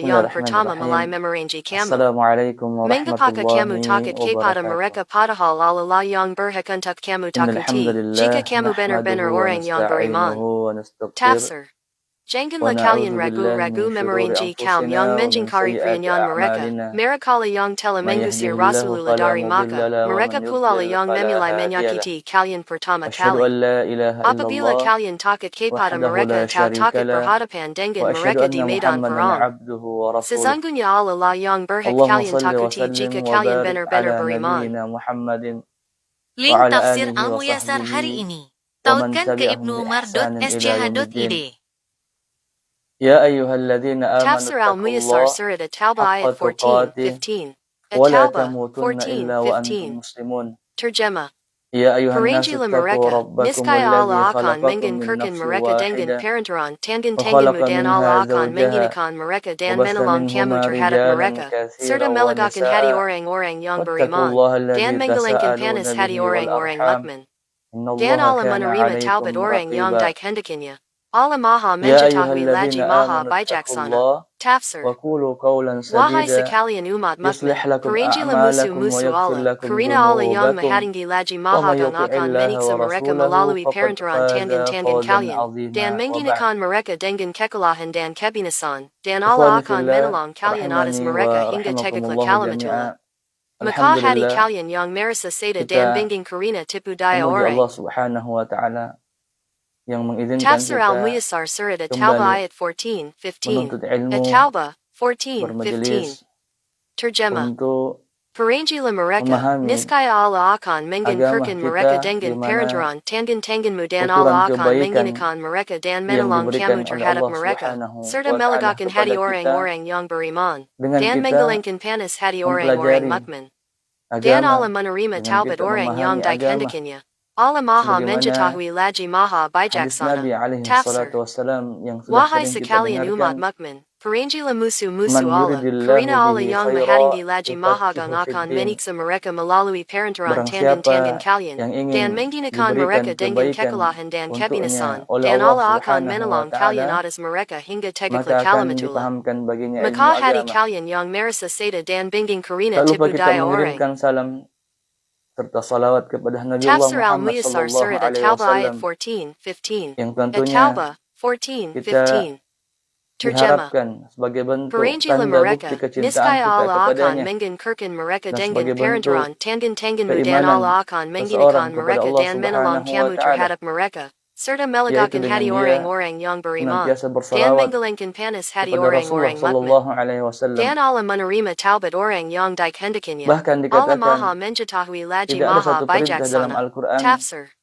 yang pertama malai memerangi kamu. Mengapakah kamu takut kepada mereka padahal Allah yang berhak untuk kamu takuti, jika kamu benar-benar orang yang beriman. Tafsir. Janganlah kalian ragu-ragu memerangi kaum yang mengingkari perintah mereka. Mereka yang telah mengusir Rasulullah dari Makkah. Mereka pula yang memulai menyakiti kalian pertama kali. Apabila kalian takut kepada mereka atau takut berhadapan dengan mereka di medan perang, sesungguhnya Allah yang berhak kalian takuti jika kalian benar-benar beriman. Link tafsir Al-Muyassar hari ini. Tautkan ke ibnuumar.sch.id. Tafsir al-Muyassar Surat At-Tawbah ayat 14-15. At-Tawbah 14-15. Terjemah. Perinjilah mereka, niscaya Allah akan mengingatkan mereka dengan perantaran tangan-tanganmu dan Allah akan mengingatkan mereka dan menolong kamu terhadap mereka, serta melegakan hati orang-orang yang beriman, dan menggelengkan panas hati orang-orang mukmin. Dan Allah menerima taubat orang yang dikehendakinya. Allah Maha Mengetahui lagi Maha Bijaksana. Tafsir. Wahai sekalian umat mukmin, perinjilah musuh-musuh Allah, karena Allah yang mahatinggi lagi Maha akan menyiksa mereka melalui perantaran tangan-tangan kalian, dan menghinakan mereka dengan kekalahan dan kebinasan, dan Allah akan menolong kalian atas mereka hingga tegaklah kalimatullah. Maka hati kalian yang merasa seda dan bingung karena tipu daya orang. Tafsir al-Muyassar Surat At-Tawbah ayat 14-15. At-Tawbah 14-15. Terjemah. Perinjilah mereka, niscaya Allah akan mengingatkan mereka dengan perantaran tangan-tanganmu dan Allah akan mengingatkan mereka dan menolong kamu terhadap mereka, serta melegakan hati orang-orang yang beriman, dan menggelengkan panas hati orang-orang mukmin. Dan Allah menerima taubat orang yang dikehendakinya. Allah Maha Mengetahui lagi Maha Bijaksana. Tafsir. Wahai sekalian umat mukmin, perinjilah musuh-musuh Allah, karena Allah yang mahatinggi lagi Maha akan menyiksa mereka melalui perantaran tangan-tangan kalian, dan menghinakan mereka dengan kekalahan dan kebinasan, dan Allah akan menolong kalian atas mereka hingga tegaklah kalimatullah. Maka hati kalian yang merasa seda dan bingung karena tipu daya orang. Serta salawat kepada Nabi Tafsir Muhammad al-Muyassar sallallahu Surat alaihi At-Tawbah ayat wasallam 14-15. yang tentunya At-Tawbah 14-15. Terjemah. diharapkan sebagai bentuk Perinjilah tanda mereka, bukti kecintaan niscaya kita Allah akan kepadanya mengingatkan mereka dan dengan sebagai perantaran bentuk tangan-tanganmu dan keimanan Allah akan mengingatkan seseorang kepada mereka Allah dan menolong Subhanahu kamu wa Ta'ala, terhadap mereka, serta yaitu melegakan dengan hati dia orang-orang yang beriman, senantiasa dan bersalawat menggelengkan panas hati kepada Rasulullah orang-orang mukmin. sallallahu alaihi wasallam. Dan Allah menerima taubat orang yang dikehendakinya. Bahkan Allah dikatakan Maha Mengetahui lagi tidak ada Maha satu perintah dalam Bijaksana. Al-Quran Tafsir.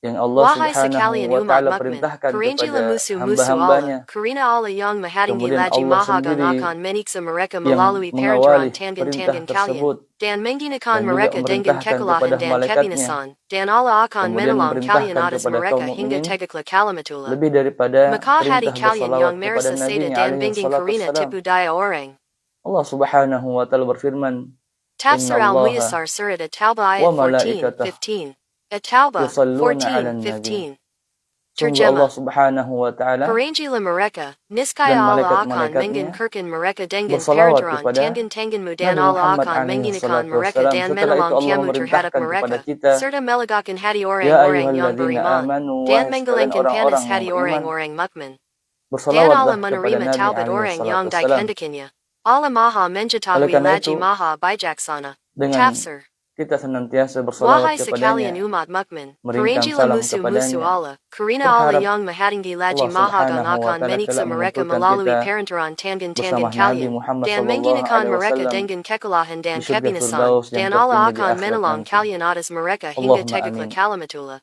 yang Allah Wahai Subhanahu sekalian wa umat Ta'ala mukmin, perintahkan perinjilah kepada musuh-musuh hamba-hambanya, Allah, karena Allah yang mahatinggi kemudian lagi Allah Maha sendiri akan menyiksa mereka yang melalui mengawali perantaran perintah tangan-tangan kalian, tersebut dan menghinakan dan juga mereka dengan memerintahkan kepada kekalahan dan malaikatnya, kebinasan, dan Allah akan kemudian menolong kalian memerintahkan atas kepada mereka kaum hingga mukminin tegaklah kalimatullah. lebih daripada Maka hati perintah kalian bersalawat yang kepada merasa seda Nabi-Nya dan alaihi bingung salatu karena wassalam. tipu daya orang. Allah Subhanahu wa Ta'ala berfirman, Tafsir Inna Allah al-Muyassar Surat At-Tawbah ayat wa malaikatah 14-15. At-Tawbah yusalluna 'alan nabi. 14-15. Sungguh Allah Terjemah. Subhanahu wa Ta'ala Perinjilah mereka, dan niscaya Allah akan malaikat-malaikatnya mengingatkan mereka dengan bersalawat perantaran kepada tangan-tanganmu dan Nabi Allah Muhammad akan alaihi mengingatkan salatu mereka wassalam. dan Setelah itu menolong Allah kamu terhadap memerintahkan kepada mereka, kita, serta melegakan hati Ya orang-orang yang ayyuhalladzina beriman, amanu, dan wahai sekalian menggelengkan panas orang-orang yang hati beriman, orang-orang mukmin. Dan bersalawatlah Allah kepada menerima Nabi taubat alaihi orang salatu yang wassalam. dikehendakinya. Allah Maha Oleh Mengetahui karena lagi itu, Maha Bijaksana. dengan Tafsir. kita senantiasa bersalawat Wahai sekalian kepadanya, umat mukmin, meringkan perinjilah salam musuh-musuh kepadanya, Allah, karena Allah berharap yang mahatinggi lagi Allah Maha Subhanahu wa akan Ta'ala menyiksa telah mereka mengumpulkan melalui kita perantaran tangan-tangan bersama Nabi kalian, Muhammad dan sallallahu menghinakan alaihi mereka wasallam dengan kekalahan dan di surga kebinasan, Firdaus yang dan Allah tertinggi di akan akhirat menolong nanti. kalian atas mereka hingga Allahumma tegaklah amin. kalimatullah.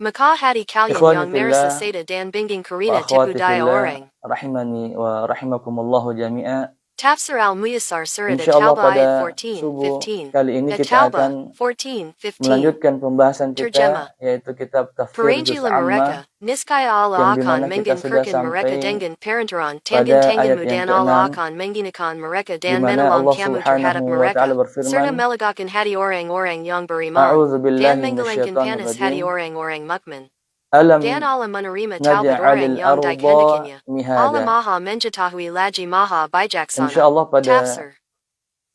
Maka hati kalian Ikhwani yang merasa fillah seda dan bingung wa karena tipu akhwati daya fillah, orang. rahimani wa rahimakumullahu jami'a. Tafsir al-Muyassar Surat Insyaallah At-Tawbah ayat pada subuh 14-15. kali ini kita At-Tawbah akan 14-15. melanjutkan pembahasan Terjemah. kita, yaitu kitab Tafsir Juz Perinjilah Amma, mereka, niscaya Allah yang akan dimana kita sudah mengingatkan mereka sampai dengan perantaran pada ayat tangan-tanganmu yang dan Allah ke-6, akan mengingatkan mereka di dan mana menolong Allah kamu terhadap Subhanahu wa Ta'ala mereka, serta berfirman, melegakan hati orang-orang yang beriman, A'udzu dan billahi menggelengkan minasyaitonir panas hati rajim. orang-orang mukmin. Alam Dan ala menerima taubat orang yang dikehendakinya. Allah maha mengetahui lagi maha bijaksana. Insyaallah pada Tafsir.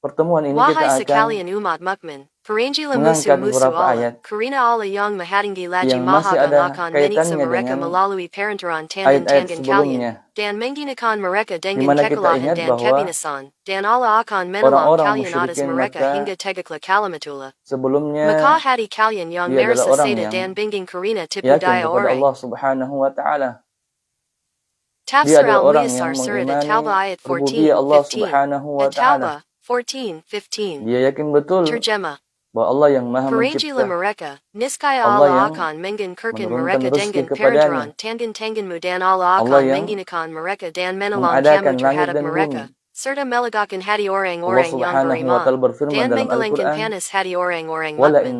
pertemuan ini Wahai kita akan sekalian umat mukmin, perinjilah mengangkat musuh-musuh beberapa Allah, ayat karena Allah yang menghadingi lagi yang maha masih ada akan menyiksa kaitannya mereka dengan melalui perantaran ayat-ayat tangan-tangan kalian, sebelumnya, dan menghinakan mereka di dengan mana kita kekalahan ingat dan bahwa kebinasan, dan Allah akan menolong orang-orang kalian atas musyrikin mereka Makkah hingga tegaklah kalimatullah. sebelumnya Maka hati kalian yang dia adalah merasa orang seda yang dan bingung karena tipu yakin daya kepada orang. Allah Subhanahu wa Ta'ala. Dia Tafsir adalah orang al-Muyassar yang Surat mengimani At-Tawbah ayat rububiyah Allah 14-15. Subhanahu wa Ta'ala. At-Tawbah 14-15. Dia yakin betul Terjemah. bahwa Allah yang Maha Perinjilah Mencipta, mereka, niscaya Allah Allah yang akan menggengkerkan menurunkan mereka rezeki dengan kepadanya, perantaran tangan-tanganmu dan Allah Allah akan yang menghinakan mereka dan menolong mengadakan kamu langit terhadap dan mereka, bumi. serta melegakan hati Allah orang-orang yang Subhanahu wa beriman, Ta'ala berfirman dan dalam menggelengkan Al-Quran, panas hati orang-orang "Wala mukmin. in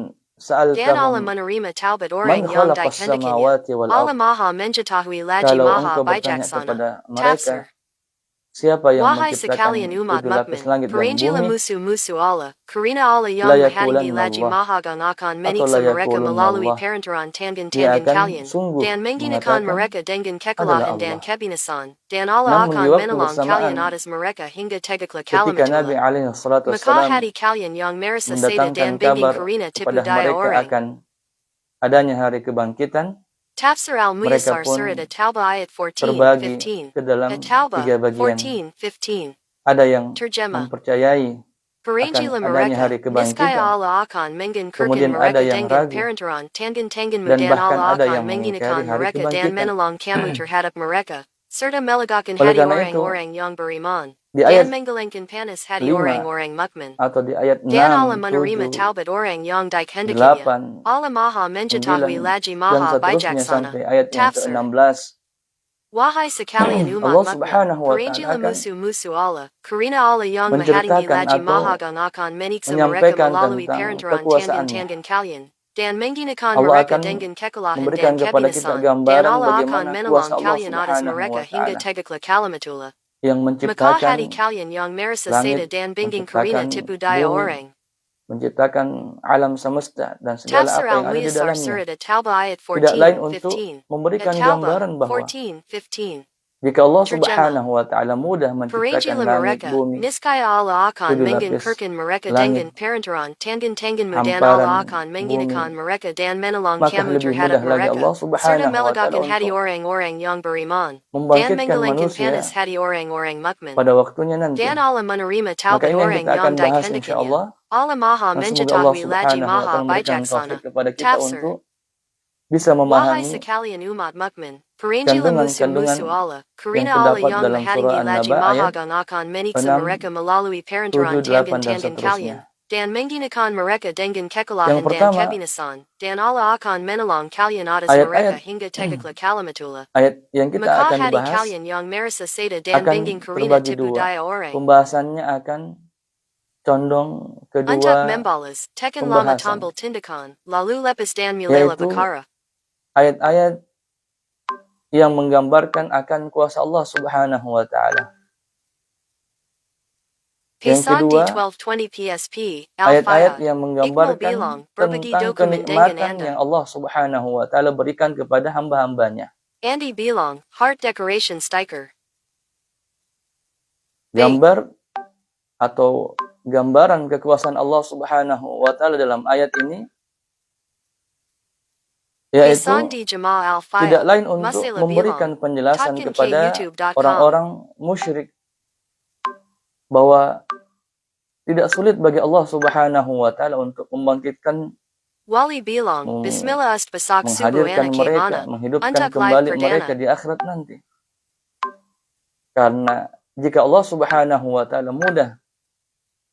Dan Allah sa'altahum menerima taubat man orang yang khalaqas dikehendakinya. samawati wal Allah ard." maha mengetahui lagi Kalau maha engkau bertanya bijaksana. kepada Tafsir. mereka, siapa yang Wahai sekalian menciptakan umat 7 lapis mukmin, langit dan perinjilah bumi? musuh-musuh Allah, karena Allah yang La menghadingi yaqulanna lagi Allah, maha akan atau menyiksa la mereka yakulunna melalui Allah, perantaran dia tangan-tangan akan kalian, sungguh dan menghinakan mengatakan mereka dengan adalah kekalahan dan Allah. kebinasan, dan Allah Namun di akan waktu menolong kalian bersamaan, atas mereka hingga tegaklah ketika Nabi kalimatullah. alaihi salatu Maka wassalam hati kalian yang merasa seda mendatangkan dan bingung kabar karena tipu kepada daya mereka orang. akan adanya hari kebangkitan, Tafsir mereka al-Muyassar pun Surat At-Tawbah ayat terbagi 14-15. ke dalam 3 At-Tawbah bagian. 14-15. Ada yang Terjemah. mempercayai Perinjilah akan adanya mereka, hari niscaya kebangkitan, Allah akan menggengkerkan kemudian ada mereka yang dengan ragu, perantaran tangan-tanganmu dan dan bahkan Allah ada akan yang mengingkari menghinakan hari mereka dan kebangkitan. menolong kamu terhadap mereka, serta melegakan Oleh hati karena itu, orang-orang yang beriman, di dan ayat menggelengkan panas hati 5 orang-orang mukmin. atau di ayat Dan Allah 6, menerima 7, taubat orang yang dikehendakinya. 8, Allah maha mengetahui 9, lagi dan maha seterusnya bijaksana. sampai ayat yang Tafsir. ke-16. Wahai sekalian umat Allah mukmin, Subhanahu wa Ta'ala perinjilah akan musuh-musuh Allah, karena Allah yang menghadingi menceritakan lagi atau maha akan menyiksa mereka menyampaikan melalui tentang perantaran kekuasaannya. tangan-tangan kalian, dan menghinakan Allah mereka akan dengan kekalahan memberikan dan kepada kita kebinasan, dan gambaran Allah akan bagaimana menolong kuasa Allah kalian atas Subhanahu mereka wa hingga Ta'ala tegaklah kalimatullah. yang Maka menciptakan hati kalian yang merasa seda langit, dan bingung karena menciptakan tipu daya bumi, orang. menciptakan alam semesta dan segala Tafsir apa yang ada di al-Muyassar dalamnya. Surat At-Tawbah ayat Tidak lain untuk 14-15. memberikan At-Tawbah gambaran bahwa 14-15. jika Allah Terjemah. Subhanahu wa Ta'ala mudah menciptakan Perinjilah langit, mereka, bumi, niscaya Allah akan 7 lapis menggengkerkan mereka langit, dengan perantaran tangan-tanganmu dan Allah hamparan akan bumi, menghinakan mereka dan menolong maka kamu lebih terhadap mudah lagi mereka, Allah serta Subhanahu wa Ta'ala melegakan hati untuk orang-orang yang beriman, dan membangkitkan menggelengkan manusia panas hati orang-orang mukmin. pada waktunya nanti. Dan Allah menerima Maka taubat ini yang orang kita yang akan bahas dikehendakinya. insyaallah. Allah maha Dan semoga Allah mengetahui lagi Subhanahu wa maha Ta'ala memberikan bijaksana. taufik kepada kita Tafsir. untuk bisa Wahai memahami sekalian umat mukmin, perinjilah kandungan-kandungan musuh-musuh Allah, yang karena Allah terdapat yang dalam surah menghadingi lagi An-Naba maha ayat akan menyiksa 6, mereka melalui 7, perantaran 8, dan tangan-tangan seterusnya. kalian, dan menghinakan mereka dengan Yang kekalahan dan pertama, kebinasan, dan Allah akan menolong kalian atas mereka ayat-ayat hingga tegaklah kalimatullah. ayat yang kita Maka akan hati dibahas kalian yang merasa seda dan akan bingung karena terbagi tipu dua. daya orang. Pembahasannya akan condong ke Untuk dua membalas, tekan lama pembahasan, tombol tindakan, lalu lepas dan mulailah yaitu perkara. ayat-ayat yang menggambarkan akan kuasa Allah Subhanahu wa Ta'ala. Yang Pesan di kedua, 1220 PSP, ayat-ayat Al-Fayad, yang Iqbal menggambarkan bilang, berbagi tentang dokumen dengan kenikmatan Anda. yang Allah Subhanahu wa Ta'ala berikan kepada hamba-hambanya. Andy bilang, heart decoration stiker. Gambar atau gambaran kekuasaan Allah Subhanahu wa Ta'ala dalam ayat ini yaitu Pesan di Jamaah Al-Fayad, tidak lain untuk Masila memberikan bilang, penjelasan Tatkin kepada youtube.com. orang-orang musyrik bahwa tidak sulit bagi Allah Subhanahu wa Ta'ala untuk membangkitkan, Wali bilang, Bismillah ast basak subuh menghadirkan anak mereka, mana, menghidupkan Antak live kembali mereka perdana. di akhirat nanti. Karena jika Allah Subhanahu wa Ta'ala mudah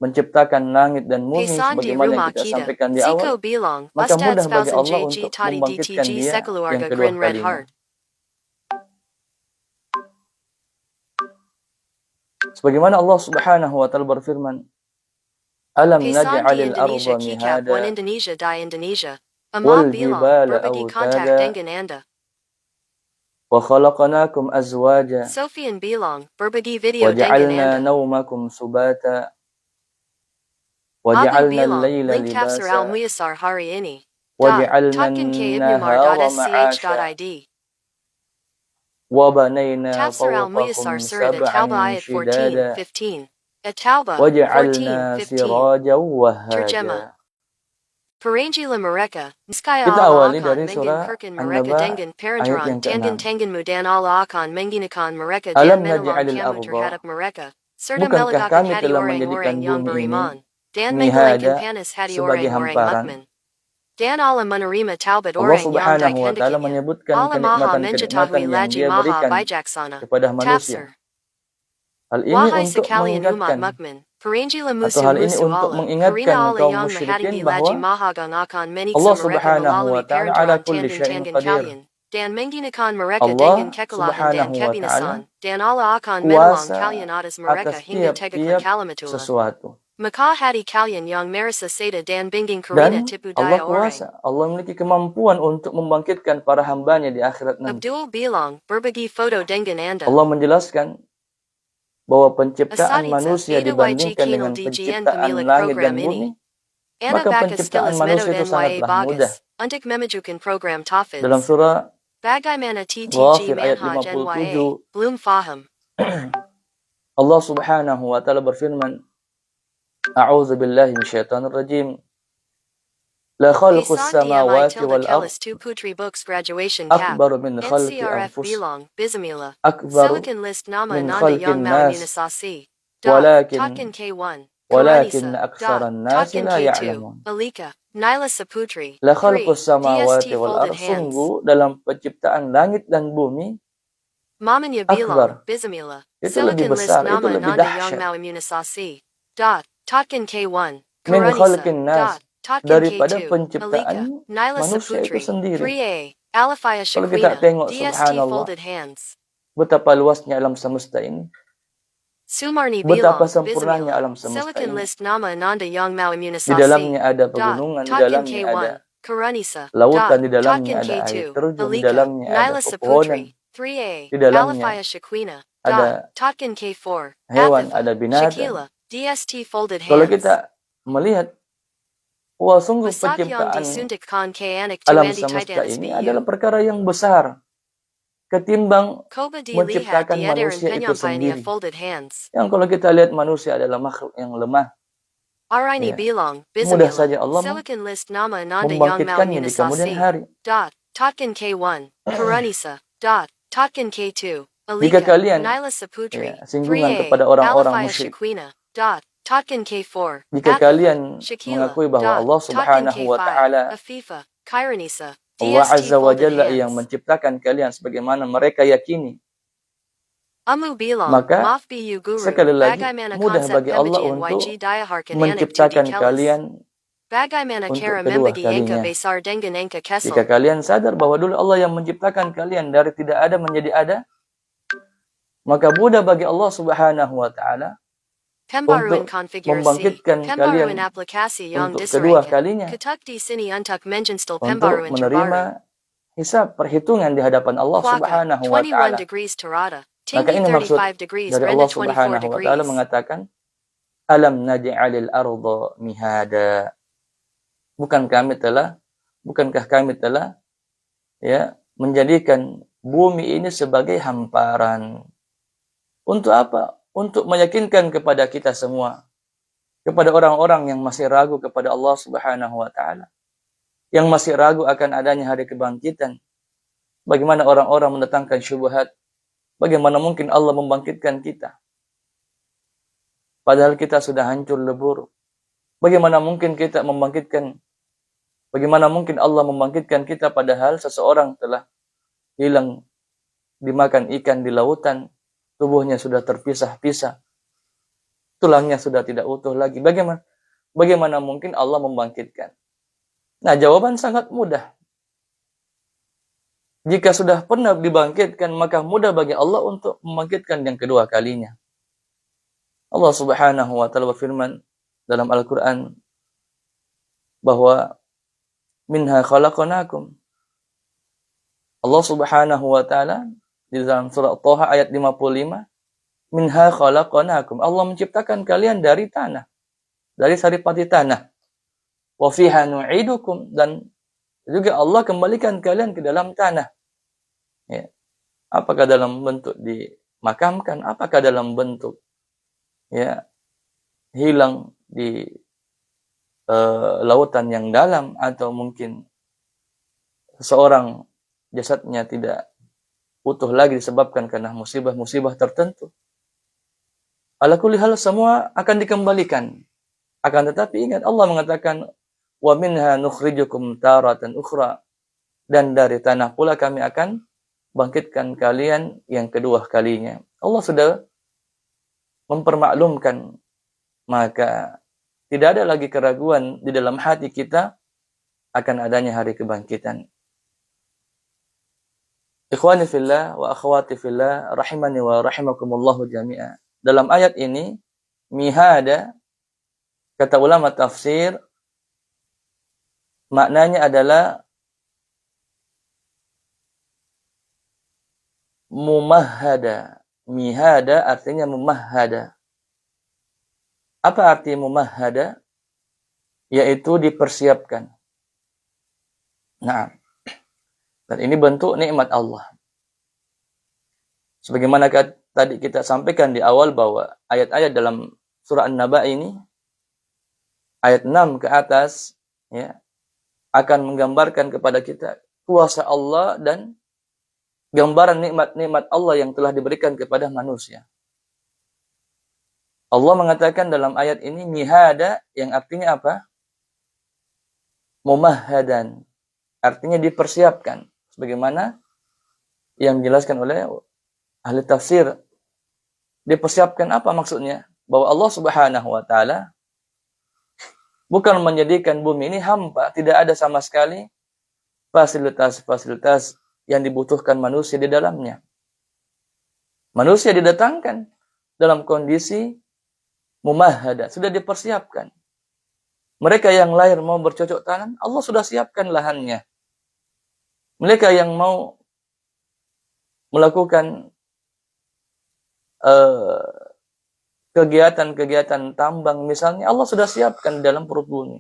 menciptakan langit dan bumi Pesan di sebagaimana yang rumah kita kita, sampaikan di Ziko awal, bilang, maka Ustad mudah bagi spousen Allah JG untuk tadi membangkitkan DTG dia sekeluarga yang kedua Green Red kalinya. Heart. Sebagaimana Allah Subhanahu wa Ta'ala berfirman, Alam Pesan di naj'alil Indonesia arda Kicap mihada One Indonesia di Indonesia. wal Amam bilang, jibala berbagi kontak awtada dengan Anda. wa khalaqnakum azwaja Sofian bilang, berbagi wa video dengan ja'alna Anda. nawmakum subata wa Adli ja'alna bilang, al-layla link tafsir libasa. al-Muyassar hari ini. وَجَعَلْنَا النَّهَارَ مَعَاشًا وَبَنَيْنَا Tafsir al-Muyassar فَوْقَكُمْ Surat At-Tawbah سَبْعًا ayat 14, شِدَادًا 15. At-Tawbah وَجَعَلْنَا 14, 15. سِرَاجًا وَهَّاجًا. Terjemah. Peranjila mereka, niskaya Kita Allah awali akan dari mengen surah kirkan mereka An-Naba dengan ayat perantaran yang ke-6. tangan mudan Allah akan mengginakan mereka Alam dan menolong naj'alil kamu arda, terhadap mereka, serta bukankah melegakan kami hati telah orang-orang menjadikan yang bumi ini beriman, dan mihada menggelengkan panas hati sebagai orang-orang hamparan? mukmin. Dan Allah menerima taubat Allah orang yang Subhanahu wa taala dikehendakinya. menyebutkan Allah Maha kenikmatan-kenikmatan mengetahui yang lagi Dia Maha berikan bijaksana. kepada manusia. Tafsir. Hal ini Wahai untuk sekalian umat mengingatkan mukmin, peranjilah atau hal ini musuh-musuh untuk Allah, mengingatkan karena Allah kaum yang musyrikin menghadapi lagi bahwa Maha akan meniksa Allah mereka Subhanahu wa melalui taala ala perantaran kulli syai'in tangan qadir. kalian, dan mengginakan mereka dengan Allah kekalahan dan Subhanahu wa taala kebinasan, dan Allah akan menolong kuasa kalian atas mereka atas hingga tegaklah tiap-tiap kalimatullah. sesuatu. Maka hati kalian yang merasa seda dan bingung karena Dan tipu Allah daya orang. kuasa, Allah memiliki kemampuan untuk membangkitkan para hambanya di akhirat nanti. Abdul bilang, berbagi foto dengan Anda. Allah menjelaskan bahwa penciptaan Asatidza, manusia Ada dibandingkan YG dengan Kinal DGN penciptaan pemilik langit program dan ini. bumi, Ana maka bakas penciptaan skills manusia metode itu NYA sangatlah mudah. bagus, untuk memajukan program Tafiz. Dalam surah Bagaimana TTG Ghafir ayat manhaj NYA, 57, belum faham. Allah Subhanahu wa taala berfirman, A'udzu billahi minasyaitonir rajim. La khalqus Hasan DMI samawati tilde wal ard Kelis 2 Putri Books Graduation Cap. akbaru min khalqi NCRF anfus bilang, Bismillah. akbaru Silicon list nama min nanda khalqin yang nas mauimunisasi. walakin Totkin K1. walakin Karanisa. aktsaran nasi Totkin la K2. ya'lamun. Alika. Naila Saputri. La 3. khalqus samawati DST wal ard, folded hands. sungguh dalam penciptaan langit dan bumi Mamanya bilang, akbar, Bismillah. itu lebih Silicon list besar, itu nama lebih nanda yang dahsyat mauimunisasi. Totkin K1. min Karanisa. khalqin nas, Totkin daripada K2. penciptaan Alika. Naila manusia itu Saputri. sendiri. 3A. Alafaya Kalau kita Shakwina. tengok, DST subhanallah, folded hands. betapa luasnya alam semesta ini, Sumarni betapa bilang, sempurnanya Bismillah. alam semesta Silicon ini. list nama nanda yang Di mauimunisasi. dalamnya ada pegunungan, di Totkin dalamnya ada K1. Karanisa. lautan, di dalamnya Totkin ada air K2. terjun, di Alika. dalamnya ada Naila pepohonan, Saputri. 3A. di dalamnya Alafaya Shakwina. ada Totkin K4. hewan, Athifa. ada binatang. Shakila. DST folded Kalau hands. kita melihat, wah sungguh Wasak yang penciptaan disuntik kan kayanik to alam anti semesta titanis ini BU. adalah perkara yang besar ketimbang Koba di lihat menciptakan di adaran manusia itu penyampainya sendiri. folded hands. Yang kalau kita lihat manusia adalah makhluk yang lemah, Araini ya, bilang, mudah Bismillah. saja Allah Silicon list nama nanda yang membangkitkannya di kemudian mauimunisasi. hari. Totkin K1. Karanisa. Totkin K2. Jika Alika. kalian Naila Saputri. singgungan 3A. kepada orang-orang Alafaya musyrik, Shakwina. Totkin K4. jika Athifa. kalian Shakila. mengakui bahwa Allah Totkin Subhanahu wa K5. taala, Afifa. Kairanisa. Allah DST Azza wa folded Jalla yang hands. menciptakan kalian sebagaimana mereka yakini, Amu bilang, maka maaf biu guru, sekali lagi bagaimana mudah konsep bagi Allah pembagian untuk YG dayaharkan anak menciptakan tudi kelas. kalian Bagaimana untuk cara kedua membagi angka kalinya. besar dengan angka Jika kesel. kalian sadar bahwa dulu Allah yang menciptakan kalian dari tidak ada menjadi ada, maka mudah bagi Allah Subhanahu wa taala Pembaruan untuk konfigurasi, membangkitkan pembaruan kalian aplikasi yang untuk kedua disarankan. kalinya Ketuk di sini untuk menjinstal untuk pembaruan terbaru. menerima hisab perhitungan di hadapan Allah Kuaka, Subhanahu wa 21 taala. degrees Terada, Maka tinggi ini maksud 35 degrees, dari rendah Allah 24 Subhanahu wa taala degrees. mengatakan, Alam naj'alil arda mihada. Bukankah kami telah ya menjadikan bumi ini sebagai hamparan. Untuk apa? Untuk meyakinkan kepada kita semua, kepada orang-orang yang masih ragu kepada Allah Subhanahu wa taala, yang masih ragu akan adanya hari kebangkitan. Bagaimana orang-orang mendatangkan syubhat? Bagaimana mungkin Allah membangkitkan kita? Padahal kita sudah hancur lebur. Bagaimana mungkin Allah membangkitkan kita padahal seseorang telah hilang dimakan ikan di lautan, tubuhnya sudah terpisah-pisah, tulangnya sudah tidak utuh lagi. Bagaimana mungkin Allah membangkitkan? Nah, jawaban sangat mudah. Jika sudah pernah dibangkitkan, maka mudah bagi Allah untuk membangkitkan yang kedua kalinya. Allah Subhanahu wa taala berfirman dalam Al-Qur'an bahwa minha khalaqnakum. Allah Subhanahu wa taala di dalam surah Thaha ayat 55, minha khalaqnakum. Allah menciptakan kalian dari tanah, dari saripati tanah. Wa fiha nu'idukum, dan juga Allah kembalikan kalian ke dalam tanah. Ya. Apakah dalam bentuk dimakamkan, apakah dalam bentuk ya hilang di lautan yang dalam, atau mungkin seseorang jasadnya tidak utuh lagi disebabkan karena musibah-musibah tertentu. Ala kulli hal semua akan dikembalikan. Akan tetapi ingat Allah mengatakan wa minha nukhrijukum taratan ukhra, dan dari tanah pula kami akan bangkitkan kalian yang kedua kalinya. Allah sudah mempermaklumkan, maka tidak ada lagi keraguan di dalam hati kita akan adanya hari kebangkitan. Ikhwani fillah wa akhwati fillah rahimani wa rahimakumullahu jami'a. Dalam ayat ini mihada, kata ulama tafsir, maknanya adalah mumahhada. Mihada artinya memahhada. Apa arti mumahhada? Yaitu dipersiapkan. Nah, dan ini bentuk nikmat Allah. Sebagaimana tadi kita sampaikan di awal bahwa ayat-ayat dalam surah An-Naba ini, ayat 6 ke atas, ya, akan menggambarkan kepada kita kuasa Allah dan gambaran nikmat-nikmat Allah yang telah diberikan kepada manusia. Allah mengatakan dalam ayat ini mihada, yang artinya apa? Mumahhadan, artinya dipersiapkan. Sebagaimana yang dijelaskan oleh ahli tafsir. Dipersiapkan apa maksudnya? Bahwa Allah Subhanahu wa taala bukan menjadikan bumi ini hampa, tidak ada sama sekali fasilitas-fasilitas yang dibutuhkan manusia di dalamnya. Manusia didatangkan dalam kondisi mumahhada, sudah dipersiapkan. Mereka yang lahir mau bercocok tanam, Allah sudah siapkan lahannya. Mereka yang mau melakukan kegiatan-kegiatan tambang misalnya, Allah sudah siapkan di dalam perut bumi.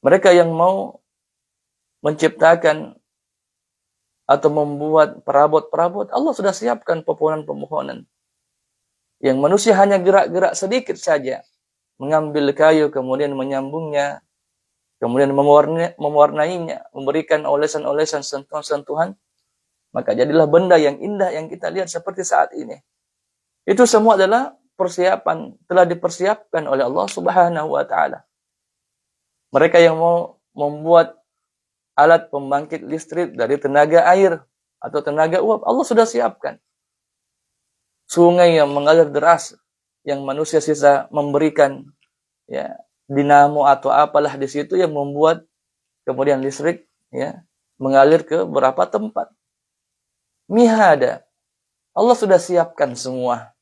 Mereka yang mau menciptakan atau membuat perabot-perabot, Allah sudah siapkan pepohonan-pepohonan. Yang manusia hanya gerak-gerak sedikit saja, mengambil kayu, kemudian menyambungnya, kemudian mewarnainya, memberikan olesan-olesan, sentuhan-sentuhan, maka jadilah benda yang indah yang kita lihat seperti saat ini. Itu semua adalah persiapan, telah dipersiapkan oleh Allah Subhanahu wa taala. Mereka yang mau membuat alat pembangkit listrik dari tenaga air atau tenaga uap, Allah sudah siapkan. Sungai yang mengalir deras, yang manusia sisa memberikan ya dinamo atau apalah di situ yang membuat kemudian listrik ya mengalir ke beberapa tempat. Mihada, Allah sudah siapkan semua.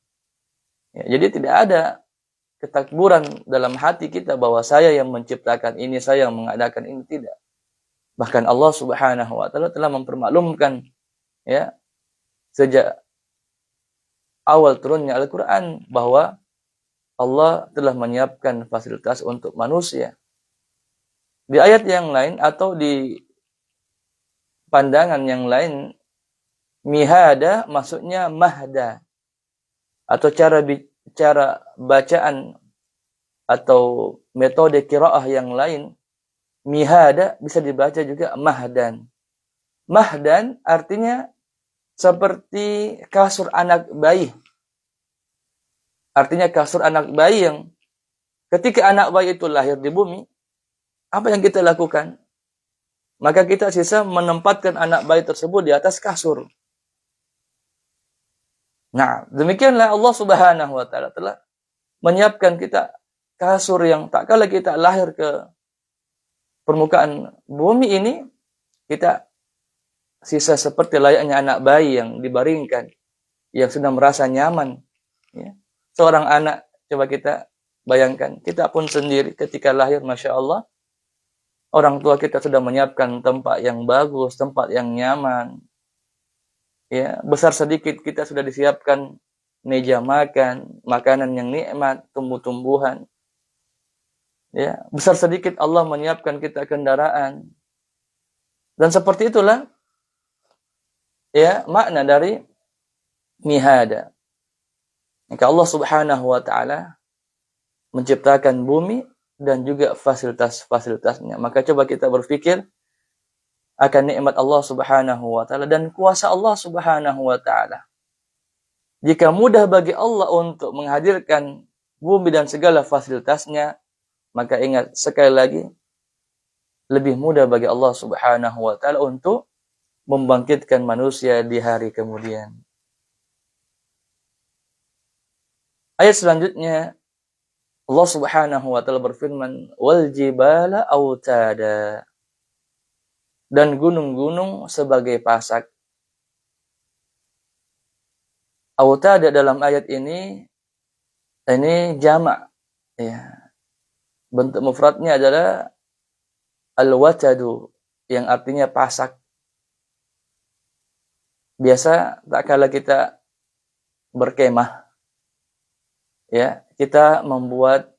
Ya, jadi tidak ada ketakburan dalam hati kita bahwa saya yang menciptakan ini, saya yang mengadakan ini, tidak. Bahkan Allah Subhanahu wa taala telah mempermaklumkan ya sejak awal turunnya Al-Qur'an bahwa Allah telah menyiapkan fasilitas untuk manusia. Di ayat yang lain atau di pandangan yang lain, mihada maksudnya mahda, atau cara bacaan atau metode qiraah yang lain, mihada bisa dibaca juga mahdan. Mahdan artinya seperti kasur anak bayi. Artinya kasur anak bayi yang ketika anak bayi itu lahir di bumi, apa yang kita lakukan? Maka kita sisa menempatkan anak bayi tersebut di atas kasur. Nah, demikianlah Allah Subhanahu wa taala telah menyiapkan kita kasur yang tak kala kita lahir ke permukaan bumi ini, kita sisa seperti layaknya anak bayi yang dibaringkan, yang sudah merasa nyaman. Ya. Seorang anak, coba kita bayangkan, kita pun sendiri ketika lahir, Masya Allah, orang tua kita sudah menyiapkan tempat yang bagus, tempat yang nyaman. Ya, besar sedikit kita sudah disiapkan meja makan, makanan yang nikmat, tumbuh-tumbuhan. Ya, besar sedikit Allah menyiapkan kita kendaraan, Dan seperti itulah ya makna dari mihada. Maka Allah Subhanahu wa taala menciptakan bumi dan juga fasilitas-fasilitasnya. Maka coba kita berpikir akan nikmat Allah Subhanahu wa taala dan kuasa Allah Subhanahu wa taala. Jika mudah bagi Allah untuk menghadirkan bumi dan segala fasilitasnya, maka ingat sekali lagi, lebih mudah bagi Allah Subhanahu wa taala untuk membangkitkan manusia di hari kemudian. Ayat selanjutnya Allah Subhanahu wa taala berfirman, "Wal jibala autada." Dan gunung-gunung sebagai pasak. Autada dalam ayat ini jamak, ya. Bentuk mufradnya adalah al-watadu, yang artinya pasak. Biasa tak kala kita berkemah, ya, kita membuat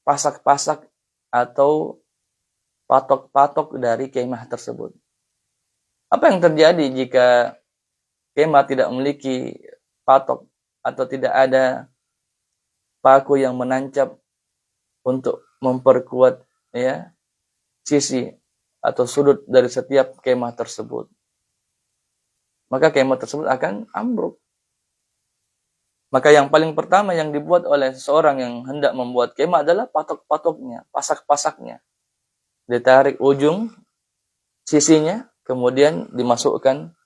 pasak-pasak atau patok-patok dari kemah tersebut. Apa yang terjadi jika kemah tidak memiliki patok atau tidak ada paku yang menancap untuk memperkuat ya sisi atau sudut dari setiap kemah tersebut? Maka kemah tersebut akan ambruk. Maka yang paling pertama yang dibuat oleh seseorang yang hendak membuat kemah adalah patok-patoknya, pasak-pasaknya. Ditarik ujung sisinya, kemudian dimasukkan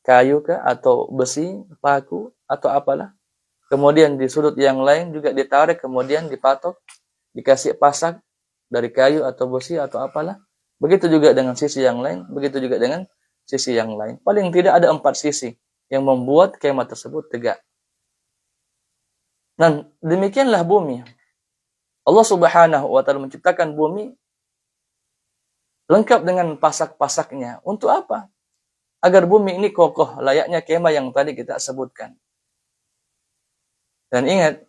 kayu atau besi, paku, atau apalah. Kemudian di sudut yang lain juga ditarik, kemudian dipatok, dikasih pasak dari kayu atau besi atau apalah. Begitu juga dengan sisi yang lain, begitu juga dengan sisi yang lain. Paling tidak ada 4 sisi yang membuat kemah tersebut tegak. Dan demikianlah bumi. Allah Subhanahu wa taala menciptakan bumi lengkap dengan pasak-pasaknya. Untuk apa? Agar bumi ini kokoh, layaknya kemah yang tadi kita sebutkan. Dan ingat,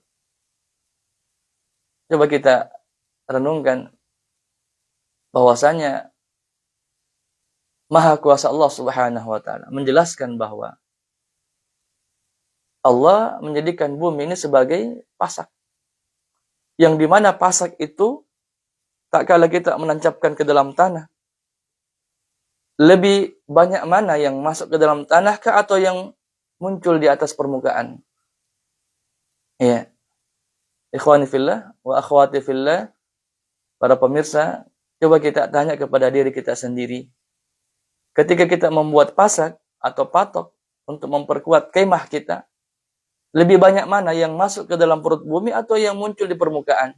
coba kita renungkan bahwasanya Maha Kuasa Allah Subhanahu wa taala menjelaskan bahwa Allah menjadikan bumi ini sebagai pasak. Yang dimana pasak itu tak kala kita menancapkan ke dalam tanah, lebih banyak mana yang masuk ke dalam tanah kah atau yang muncul di atas permukaan? Ya. Ikhwani fillah wa akhwati fillah, para pemirsa, coba kita tanya kepada diri kita sendiri. Ketika kita membuat pasak atau patok untuk memperkuat kemah kita, lebih banyak mana yang masuk ke dalam perut bumi atau yang muncul di permukaan?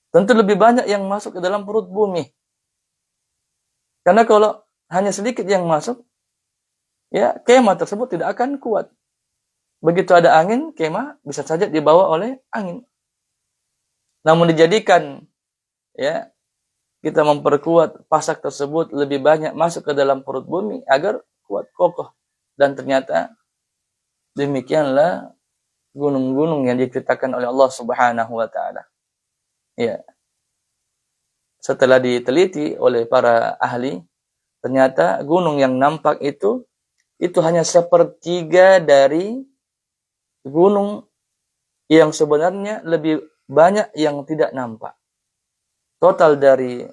Tentu lebih banyak yang masuk ke dalam perut bumi. Karena kalau hanya sedikit yang masuk, ya kemah tersebut tidak akan kuat. Begitu ada angin, kemah bisa saja dibawa oleh angin. Namun dijadikan ya kita memperkuat pasak tersebut lebih banyak masuk ke dalam perut bumi agar kuat kokoh. Dan ternyata demikianlah gunung-gunung yang diciptakan oleh Allah Subhanahu wa taala. Ya. Setelah diteliti oleh para ahli, ternyata gunung yang nampak itu hanya 1/3 dari gunung yang sebenarnya lebih banyak yang tidak nampak. Total dari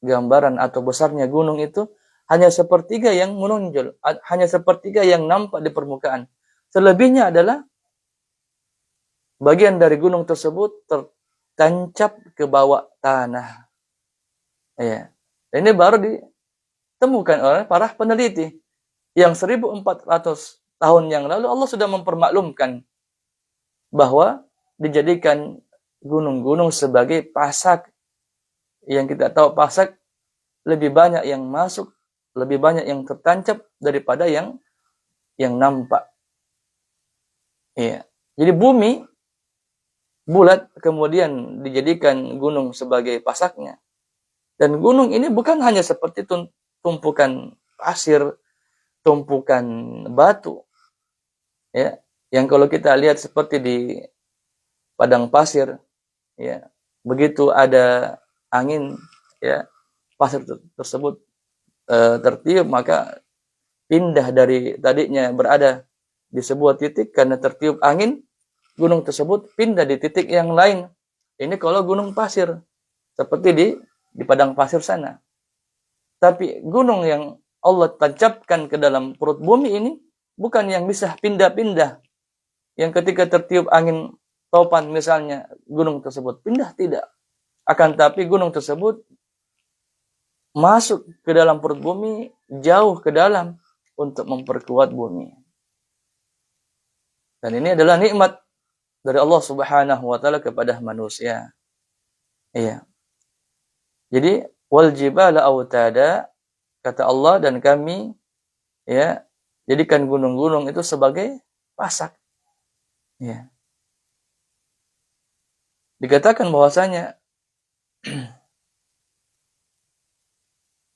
gambaran atau besarnya gunung itu hanya 1/3 yang menonjol, hanya 1/3 yang nampak di permukaan. Selebihnya adalah bagian dari gunung tersebut tertancap ke bawah tanah. Ya. Ini baru ditemukan oleh para peneliti. Yang 1400 tahun yang lalu Allah sudah mempermaklumkan bahwa dijadikan gunung-gunung sebagai pasak. Yang kita tahu pasak lebih banyak yang masuk, lebih banyak yang tertancap daripada yang nampak. Ya. Jadi bumi bulat kemudian dijadikan gunung sebagai pasaknya. Dan gunung ini bukan hanya seperti tumpukan pasir, tumpukan batu. Ya, yang kalau kita lihat seperti di padang pasir, ya, begitu ada angin, ya, pasir tersebut tertiup, maka pindah dari tadinya berada di sebuah titik karena tertiup angin, gunung tersebut pindah di titik yang lain. Ini kalau gunung pasir, seperti di padang pasir sana. Tapi gunung yang Allah tancapkan ke dalam perut bumi ini, bukan yang bisa pindah-pindah. Yang ketika tertiup angin topan misalnya, gunung tersebut pindah, tidak. Akan tapi gunung tersebut masuk ke dalam perut bumi, jauh ke dalam, untuk memperkuat bumi. Dan ini adalah nikmat dari Allah Subhanahu wa taala kepada manusia. Iya. Jadi wal jibala autada, kata Allah, dan kami ya jadikan gunung-gunung itu sebagai pasak. Ya. Dikatakan bahwasanya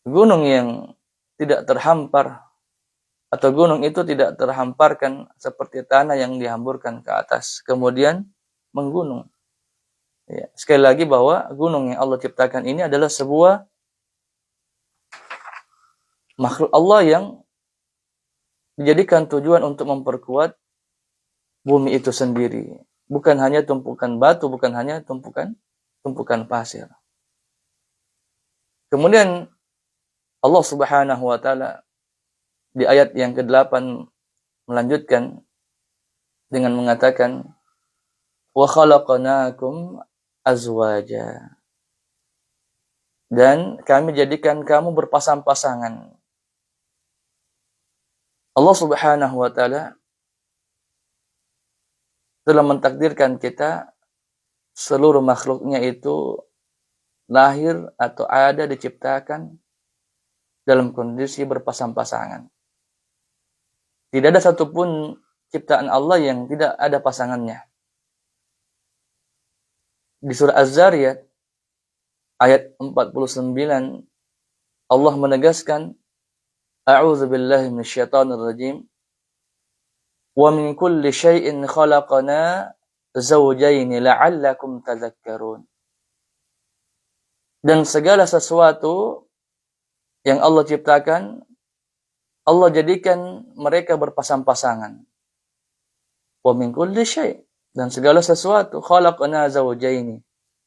gunung yang tidak terhampar atau gunung itu tidak terhamparkan seperti tanah yang dihamburkan ke atas kemudian menggunung. Ya. Sekali lagi bahwa gunung yang Allah ciptakan ini adalah sebuah makhluk Allah yang dijadikan tujuan untuk memperkuat bumi itu sendiri. Bukan hanya tumpukan batu, bukan hanya tumpukan pasir. Kemudian Allah Subhanahu wa taala di ayat yang ke-8 melanjutkan dengan mengatakan wa khalaqnakum azwaja, dan kami jadikan kamu berpasang-pasangan. Allah Subhanahu wa taala telah mentakdirkan kita seluruh makhluknya itu lahir atau ada diciptakan dalam kondisi berpasang-pasangan. Tidak ada satupun ciptaan Allah yang tidak ada pasangannya. Di surah Az-Zariyat ayat 49 Allah menegaskan A'udzu billahi minasyaitonir rajim. Wa min kulli syai'in khalaqna zawjayn la'allakum tadhakkarun. Dan segala sesuatu yang Allah ciptakan, Allah jadikan mereka berpasang-pasangan. Wa min kulli syai', dan segala sesuatu khalaqna zawjayn.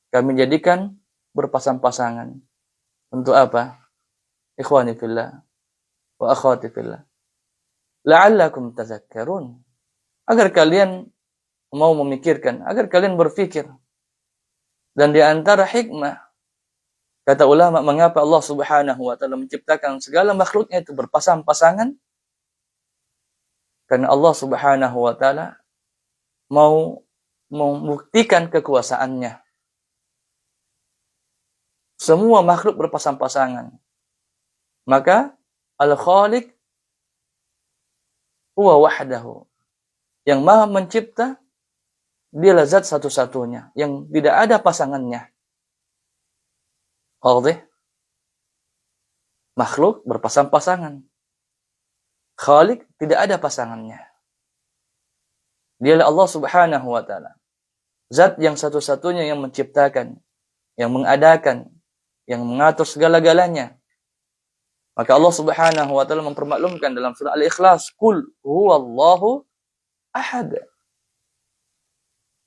Kami jadikan berpasang-pasangan. Untuk apa? Ikhwani fillah wa akhwati fillah. La'allakum tadhakkarun. Agar kalian mau memikirkan, agar kalian berpikir. Dan di antara hikmah, kata ulama, mengapa Allah Subhanahu wa taala menciptakan segala makhluknya itu berpasang-pasangan? Karena Allah Subhanahu wa taala mau membuktikan kekuasaannya. Semua makhluk berpasang-pasangan. Maka Al-Khaliq huwa wahdahu. Yang Maha Mencipta, dialah zat satu-satunya yang tidak ada pasangannya. Wadih? Makhluk berpasang-pasangan. Khaliq tidak ada pasangannya. Dialah Allah Subhanahu wa taala. Zat yang satu-satunya yang menciptakan, yang mengadakan, yang mengatur segala-galanya. Maka Allah Subhanahu wa taala mempermaklumkan dalam surah Al-Ikhlas, "Qul huwallahu ahad."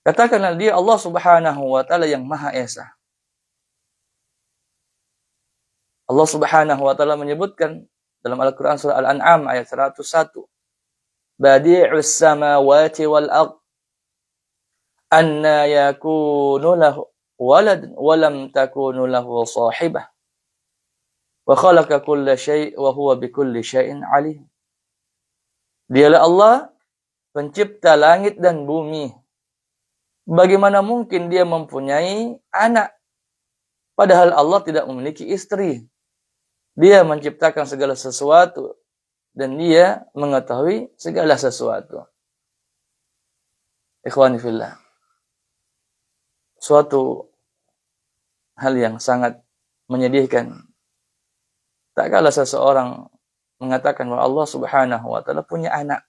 Katakanlah dia Allah Subhanahu wa taala yang Maha Esa. Allah Subhanahu wa taala menyebutkan dalam Al-Qur'an surah Al-An'am ayat 101, "Badi'us samawati wal ard, anna yakunu lahu walad wa lam takunu lahu sahibah. Wa khalaqa kulla syai' wa huwa bikulli syai'in alim." Dialah Allah pencipta langit dan bumi. Bagaimana mungkin dia mempunyai anak? Padahal Allah tidak memiliki istri. Dia menciptakan segala sesuatu dan dia mengetahui segala sesuatu. Ikhwani fillah. Suatu hal yang sangat menyedihkan. Tak kala seseorang mengatakan bahwa Allah Subhanahu wa taala punya anak.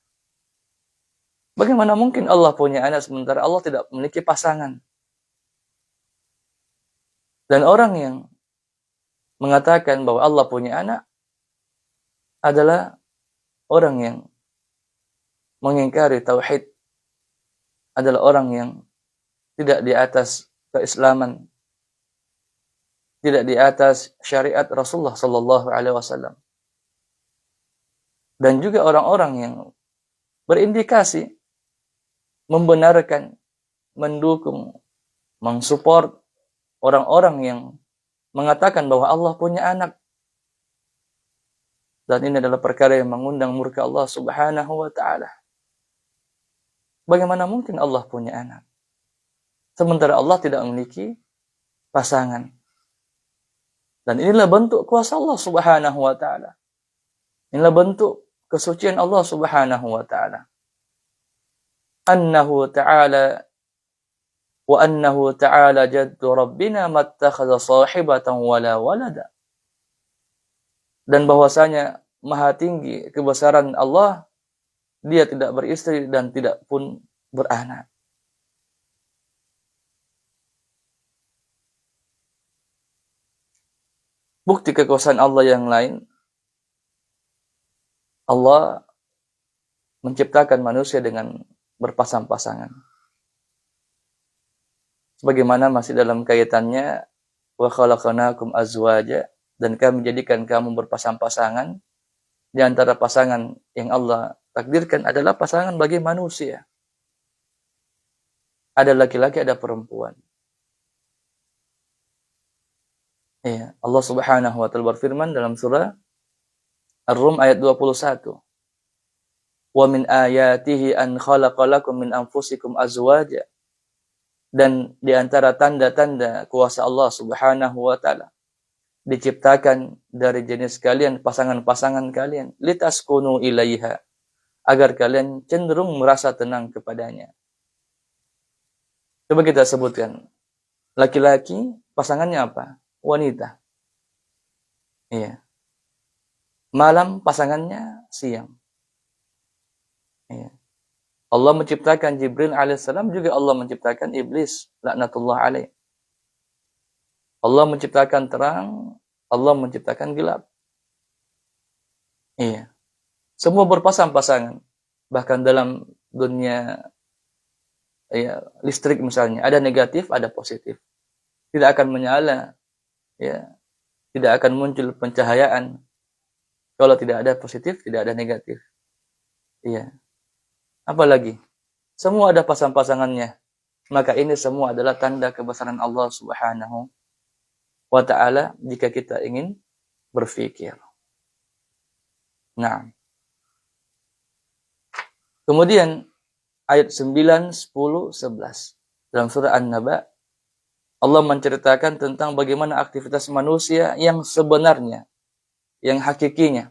Bagaimana mungkin Allah punya anak sementara Allah tidak memiliki pasangan? Dan orang yang mengatakan bahwa Allah punya anak adalah orang yang mengingkari tauhid, adalah orang yang tidak di atas keislaman, tidak di atas syariat Rasulullah sallallahu alaihi wasallam. Dan juga orang-orang yang berindikasi membenarkan, mendukung, mensupport orang-orang yang mengatakan bahwa Allah punya anak. Dan ini adalah perkara yang mengundang murka Allah Subhanahu wa taala. Bagaimana mungkin Allah punya anak? Sementara Allah tidak memiliki pasangan. Dan inilah bentuk kuasa Allah Subhanahu wa taala. Inilah bentuk kesucian Allah Subhanahu wa taala. Annahu ta'ala wa annahu ta'ala jaddu rabbina mattakhadha sahibatan wala walada. Dan bahwasanya maha tinggi kebesaran Allah, dia tidak beristri dan tidak pun beranak. Bukti kekuasaan Allah yang lain, Allah menciptakan manusia dengan berpasang-pasangan. Sebagaimana masih dalam kaitannya, wa khalaqnakum azwaja, dan kami jadikan kamu berpasang-pasangan. Di antara pasangan yang Allah takdirkan adalah pasangan bagi manusia. Ada laki-laki, ada perempuan. Ya, Allah Subhanahu wa taala berfirman dalam surah Ar-Rum ayat 21. Wa min ayatihi an khalaqalakum min anfusikum azwaja. Dan di antara tanda-tanda kuasa Allah Subhanahu wa taala, diciptakan dari jenis kalian pasangan-pasangan kalian, litaskunu ilaiha, agar kalian cenderung merasa tenang kepadanya. Coba kita sebutkan. Laki-laki pasangannya apa? Wanita. Iya. Malam pasangannya siang. Iya. Allah menciptakan Jibril alaihissalam, juga Allah menciptakan iblis laknatullah alaih. Allah menciptakan terang, Allah menciptakan gelap. Iya. Semua berpasang-pasangan. Bahkan dalam dunia listrik misalnya, ada negatif, ada positif. Tidak akan menyala, ya. Tidak akan muncul pencahayaan kalau tidak ada positif, tidak ada negatif. Iya. Apalagi semua ada pasang-pasangannya. Maka ini semua adalah tanda kebesaran Allah Subhanahu wa ta'ala jika kita ingin berfikir. Nah. Kemudian ayat 9, 10, 11 dalam surah An-Naba, Allah menceritakan tentang bagaimana aktivitas manusia yang sebenarnya, yang hakikinya,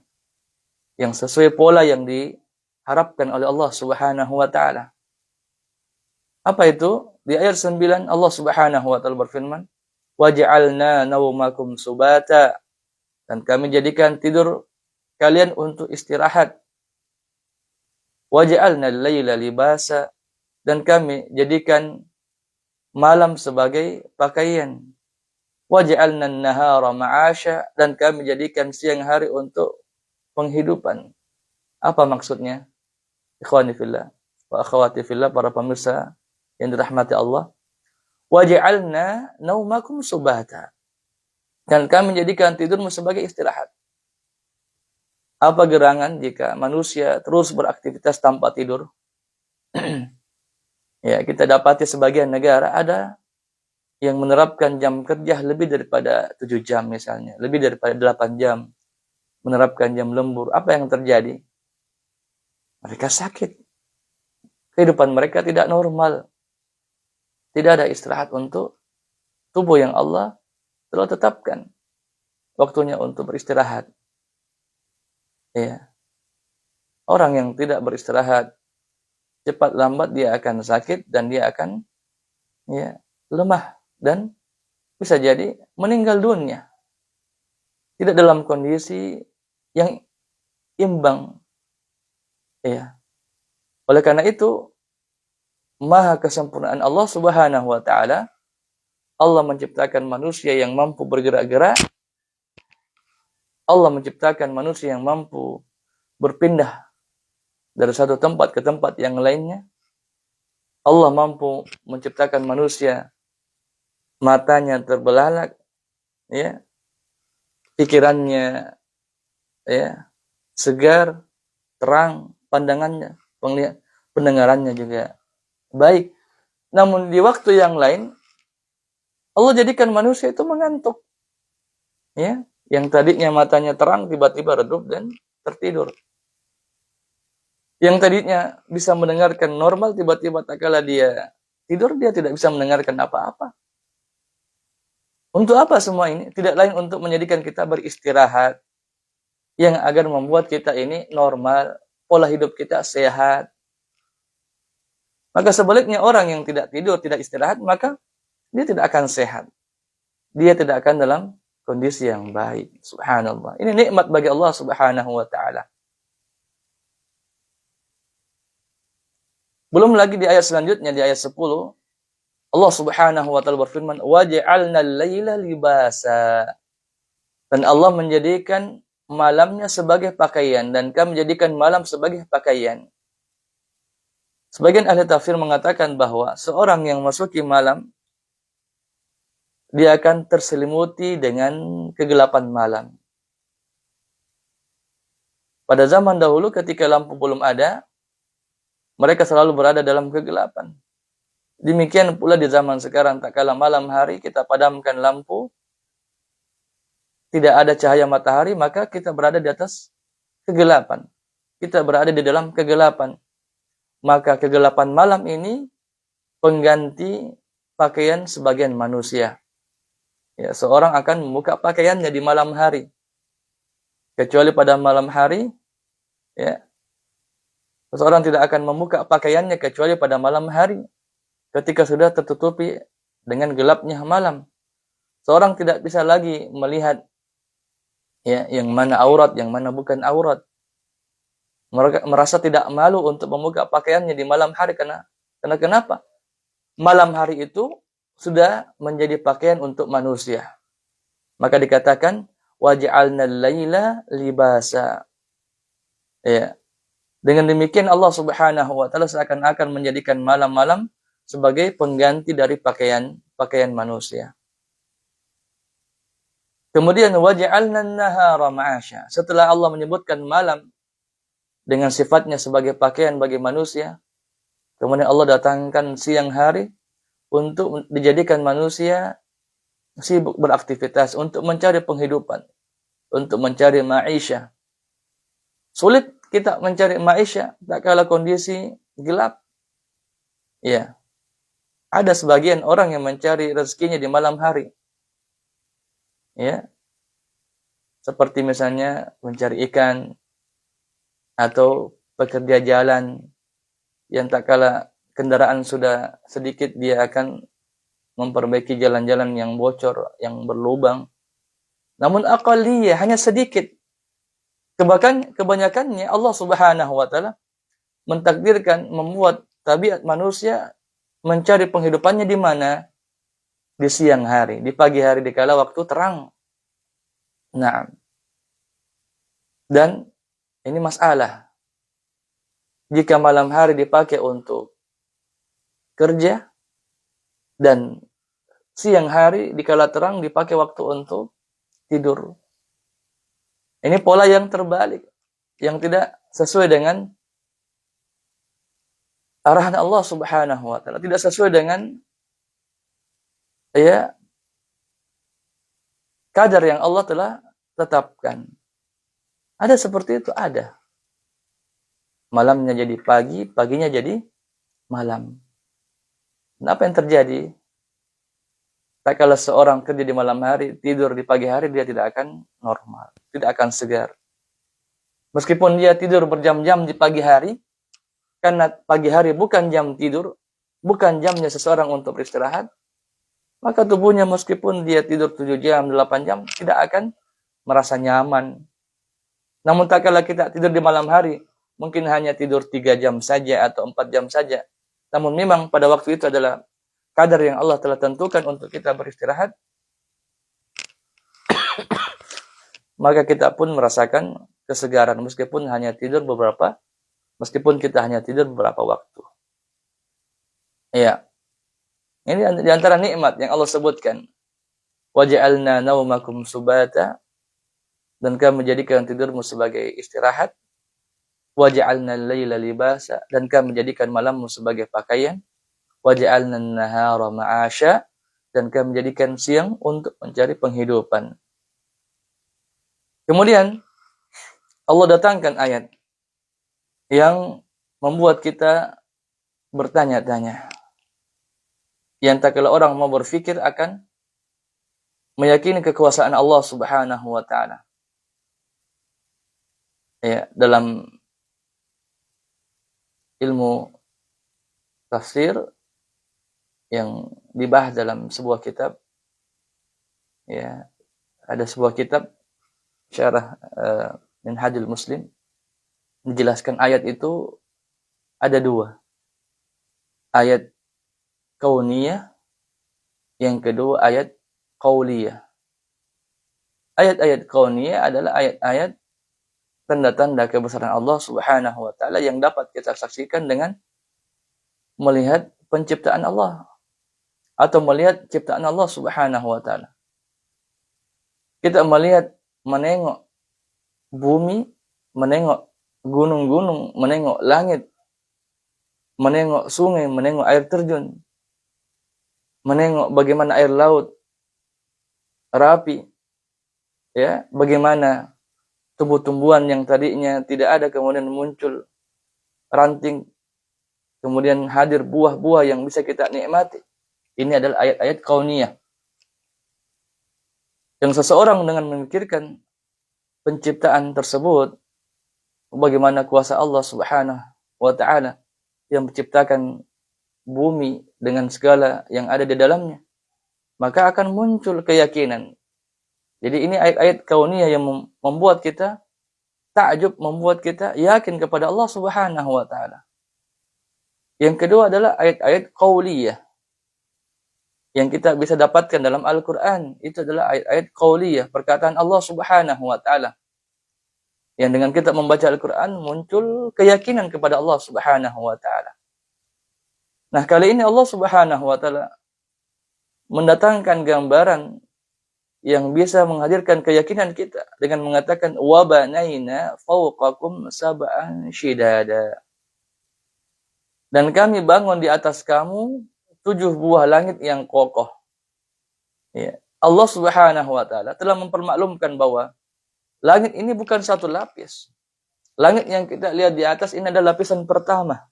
yang sesuai pola yang diharapkan oleh Allah Subhanahu wa ta'ala. Apa itu? Di ayat 9 Allah Subhanahu wa ta'ala berfirman, waj'alna naumakum subata, dan kami jadikan tidur kalian untuk istirahat. Waj'alna al-laila libasa, dan kami jadikan malam sebagai pakaian. Waj'alna an-nahara ma'asha, dan kami jadikan siang hari untuk penghidupan. Apa maksudnya? Ikhwani fillah wa akhwati fillah, para pemirsa yang dirahmati Allah. Waj'alna naumakum subata, dan kami menjadikan tidurmu sebagai istirahat. Apa gerangan jika manusia terus beraktivitas tanpa tidur? Ya, kita dapati sebagian negara ada yang menerapkan jam kerja lebih daripada 7 jam misalnya, lebih daripada 8 jam, menerapkan jam lembur. Apa yang terjadi? Mereka sakit. Kehidupan mereka tidak normal. Tidak ada istirahat untuk tubuh yang Allah telah tetapkan. Waktunya untuk beristirahat. Ya. Orang yang tidak beristirahat, cepat lambat dia akan sakit dan dia akan lemah dan bisa jadi meninggal dunia. Tidak dalam kondisi yang imbang. Ya. Oleh karena itu, maha kesempurnaan Allah Subhanahu wa ta'ala, Allah menciptakan manusia yang mampu bergerak-gerak Allah menciptakan manusia yang mampu berpindah dari satu tempat ke tempat yang lainnya. Allah mampu menciptakan manusia matanya terbelalak, ya, pikirannya, ya, segar, terang, pandangannya, pendengarannya juga baik. Namun di waktu yang lain Allah jadikan manusia itu mengantuk, ya, yang tadinya matanya terang tiba-tiba redup dan tertidur. Yang tadinya bisa mendengarkan normal tiba-tiba tak kala dia tidur dia tidak bisa mendengarkan apa-apa. Untuk apa semua ini? Tidak lain untuk menjadikan kita beristirahat yang agar membuat kita ini normal, pola hidup kita sehat. Maka sebaliknya orang yang tidak tidur, tidak istirahat, maka dia tidak akan sehat. Dia tidak akan dalam kondisi yang baik. Subhanallah. Ini nikmat bagi Allah Subhanahu wa taala. Belum lagi di ayat selanjutnya, di ayat 10, Allah Subhanahu wa taala berfirman, "Waj'alna al-laila libasa." Dan Allah menjadikan malamnya sebagai pakaian dan Kami menjadikan malam sebagai pakaian. Sebagian ahli tafsir mengatakan bahwa seorang yang masuki malam dia akan terselimuti dengan kegelapan malam. Pada zaman dahulu ketika lampu belum ada, mereka selalu berada dalam kegelapan. Demikian pula di zaman sekarang, tak kala malam hari kita padamkan lampu, tidak ada cahaya matahari, maka kita berada di atas kegelapan. Kita berada di dalam kegelapan. Maka kegelapan malam ini pengganti pakaian sebagian manusia. Ya, seorang akan membuka pakaiannya di malam hari. Kecuali pada malam hari, ya, seseorang tidak akan membuka pakaiannya kecuali pada malam hari. Ketika sudah tertutupi dengan gelapnya malam. Seorang tidak bisa lagi melihat, ya, yang mana aurat, yang mana bukan aurat. Merasa tidak malu untuk membuka pakaiannya di malam hari. Karena kenapa? Malam hari itu sudah menjadi pakaian untuk manusia. Maka dikatakan, waj'alna al-laila libasa. Ya. Dengan demikian Allah Subhanahu wa taala seakan-akan menjadikan malam-malam sebagai pengganti dari pakaian manusia. Kemudian waj'alna an-nahara ma'asya. Setelah Allah menyebutkan malam dengan sifatnya sebagai pakaian bagi manusia, kemudian Allah datangkan siang hari untuk dijadikan manusia sibuk beraktivitas untuk mencari penghidupan, untuk mencari maisha. Sulit kita mencari maisha tak kala kondisi gelap. Ya. Ada sebagian orang yang mencari rezekinya di malam hari. Ya. Seperti misalnya mencari ikan atau pekerja jalan yang tak kala kendaraan sudah sedikit dia akan memperbaiki jalan-jalan yang bocor, yang berlubang. Namun aqalliyah hanya sedikit. Kebanyakannya Allah Subhanahu wa taala mentakdirkan membuat tabiat manusia mencari penghidupannya di mana? Di siang hari, di pagi hari dikala waktu terang. Nah. Dan ini masalah. Jika malam hari dipakai untuk kerja dan siang hari dikala terang dipakai waktu untuk tidur. Ini pola yang terbalik, yang tidak sesuai dengan arahan Allah Subhanahu wa taala, tidak sesuai dengan, ya, kadar yang Allah telah tetapkan. Ada seperti itu, ada. Malamnya jadi pagi, paginya jadi malam. Dan apa yang terjadi? Tak kala seorang kerja di malam hari, tidur di pagi hari, dia tidak akan normal, tidak akan segar. Meskipun dia tidur berjam-jam di pagi hari, karena pagi hari bukan jam tidur, bukan jamnya seseorang untuk beristirahat, maka tubuhnya meskipun dia tidur 7 jam, 8 jam, tidak akan merasa nyaman. Namun tak kala kita tidur di malam hari, mungkin hanya tidur 3 jam saja atau 4 jam saja. Namun memang pada waktu itu adalah kadar yang Allah telah tentukan untuk kita beristirahat. maka kita pun merasakan kesegaran meskipun kita hanya tidur beberapa waktu. Ya. Ini di antara nikmat yang Allah sebutkan. Waja'alna naumakum subata, dan kami menjadikan tidurmu sebagai istirahat. Waja'alna al-laila libasa, dan kami menjadikan malammu sebagai pakaian. Waja'alna an-nahara ma'asha, dan kami menjadikan siang untuk mencari penghidupan. Kemudian Allah datangkan ayat yang membuat kita bertanya-tanya. Yang tak kala orang mau berfikir akan meyakini kekuasaan Allah Subhanahu wa taala. Ya, dalam ilmu tafsir yang dibahas dalam sebuah kitab, ya, ada sebuah kitab Syarah Minhajul Muslim, menjelaskan ayat itu ada dua. Ayat kauniyah, yang kedua ayat qauliyah. Ayat-ayat kauniyah adalah ayat-ayat tanda-tanda kebesaran Allah Subhanahu wa taala yang dapat kita saksikan dengan melihat penciptaan Allah atau melihat ciptaan Allah Subhanahu wa taala. Kita menengok bumi, menengok gunung-gunung, menengok langit, menengok sungai, menengok air terjun, menengok bagaimana air laut rapi, ya, bagaimana tumbuh-tumbuhan yang tadinya tidak ada kemudian muncul ranting, kemudian hadir buah-buah yang bisa kita nikmati. Ini adalah ayat-ayat kauniyah. Yang seseorang dengan memikirkan penciptaan tersebut, bagaimana kuasa Allah Subhanahu wa taala yang menciptakan bumi dengan segala yang ada di dalamnya, maka akan muncul keyakinan. Jadi ini ayat-ayat kauniyah yang membuat kita takjub, membuat kita yakin kepada Allah Subhanahu wa taala. Yang kedua adalah ayat-ayat qauliyah yang kita bisa dapatkan dalam Al-Qur'an. Itu adalah ayat-ayat qauliyah, perkataan Allah Subhanahu wa taala. Yang dengan kita membaca Al-Qur'an muncul keyakinan kepada Allah Subhanahu wa taala. Nah, kali ini Allah Subhanahu wa taala mendatangkan gambaran yang bisa menghadirkan keyakinan kita dengan mengatakan wa banaina fawqakum sab'an shidada. Dan kami bangun di atas kamu 7 buah langit yang kokoh. Ya. Allah Subhanahu wa taala telah mempermaklumkan bahwa langit ini bukan satu lapis. Langit yang kita lihat di atas ini adalah lapisan pertama.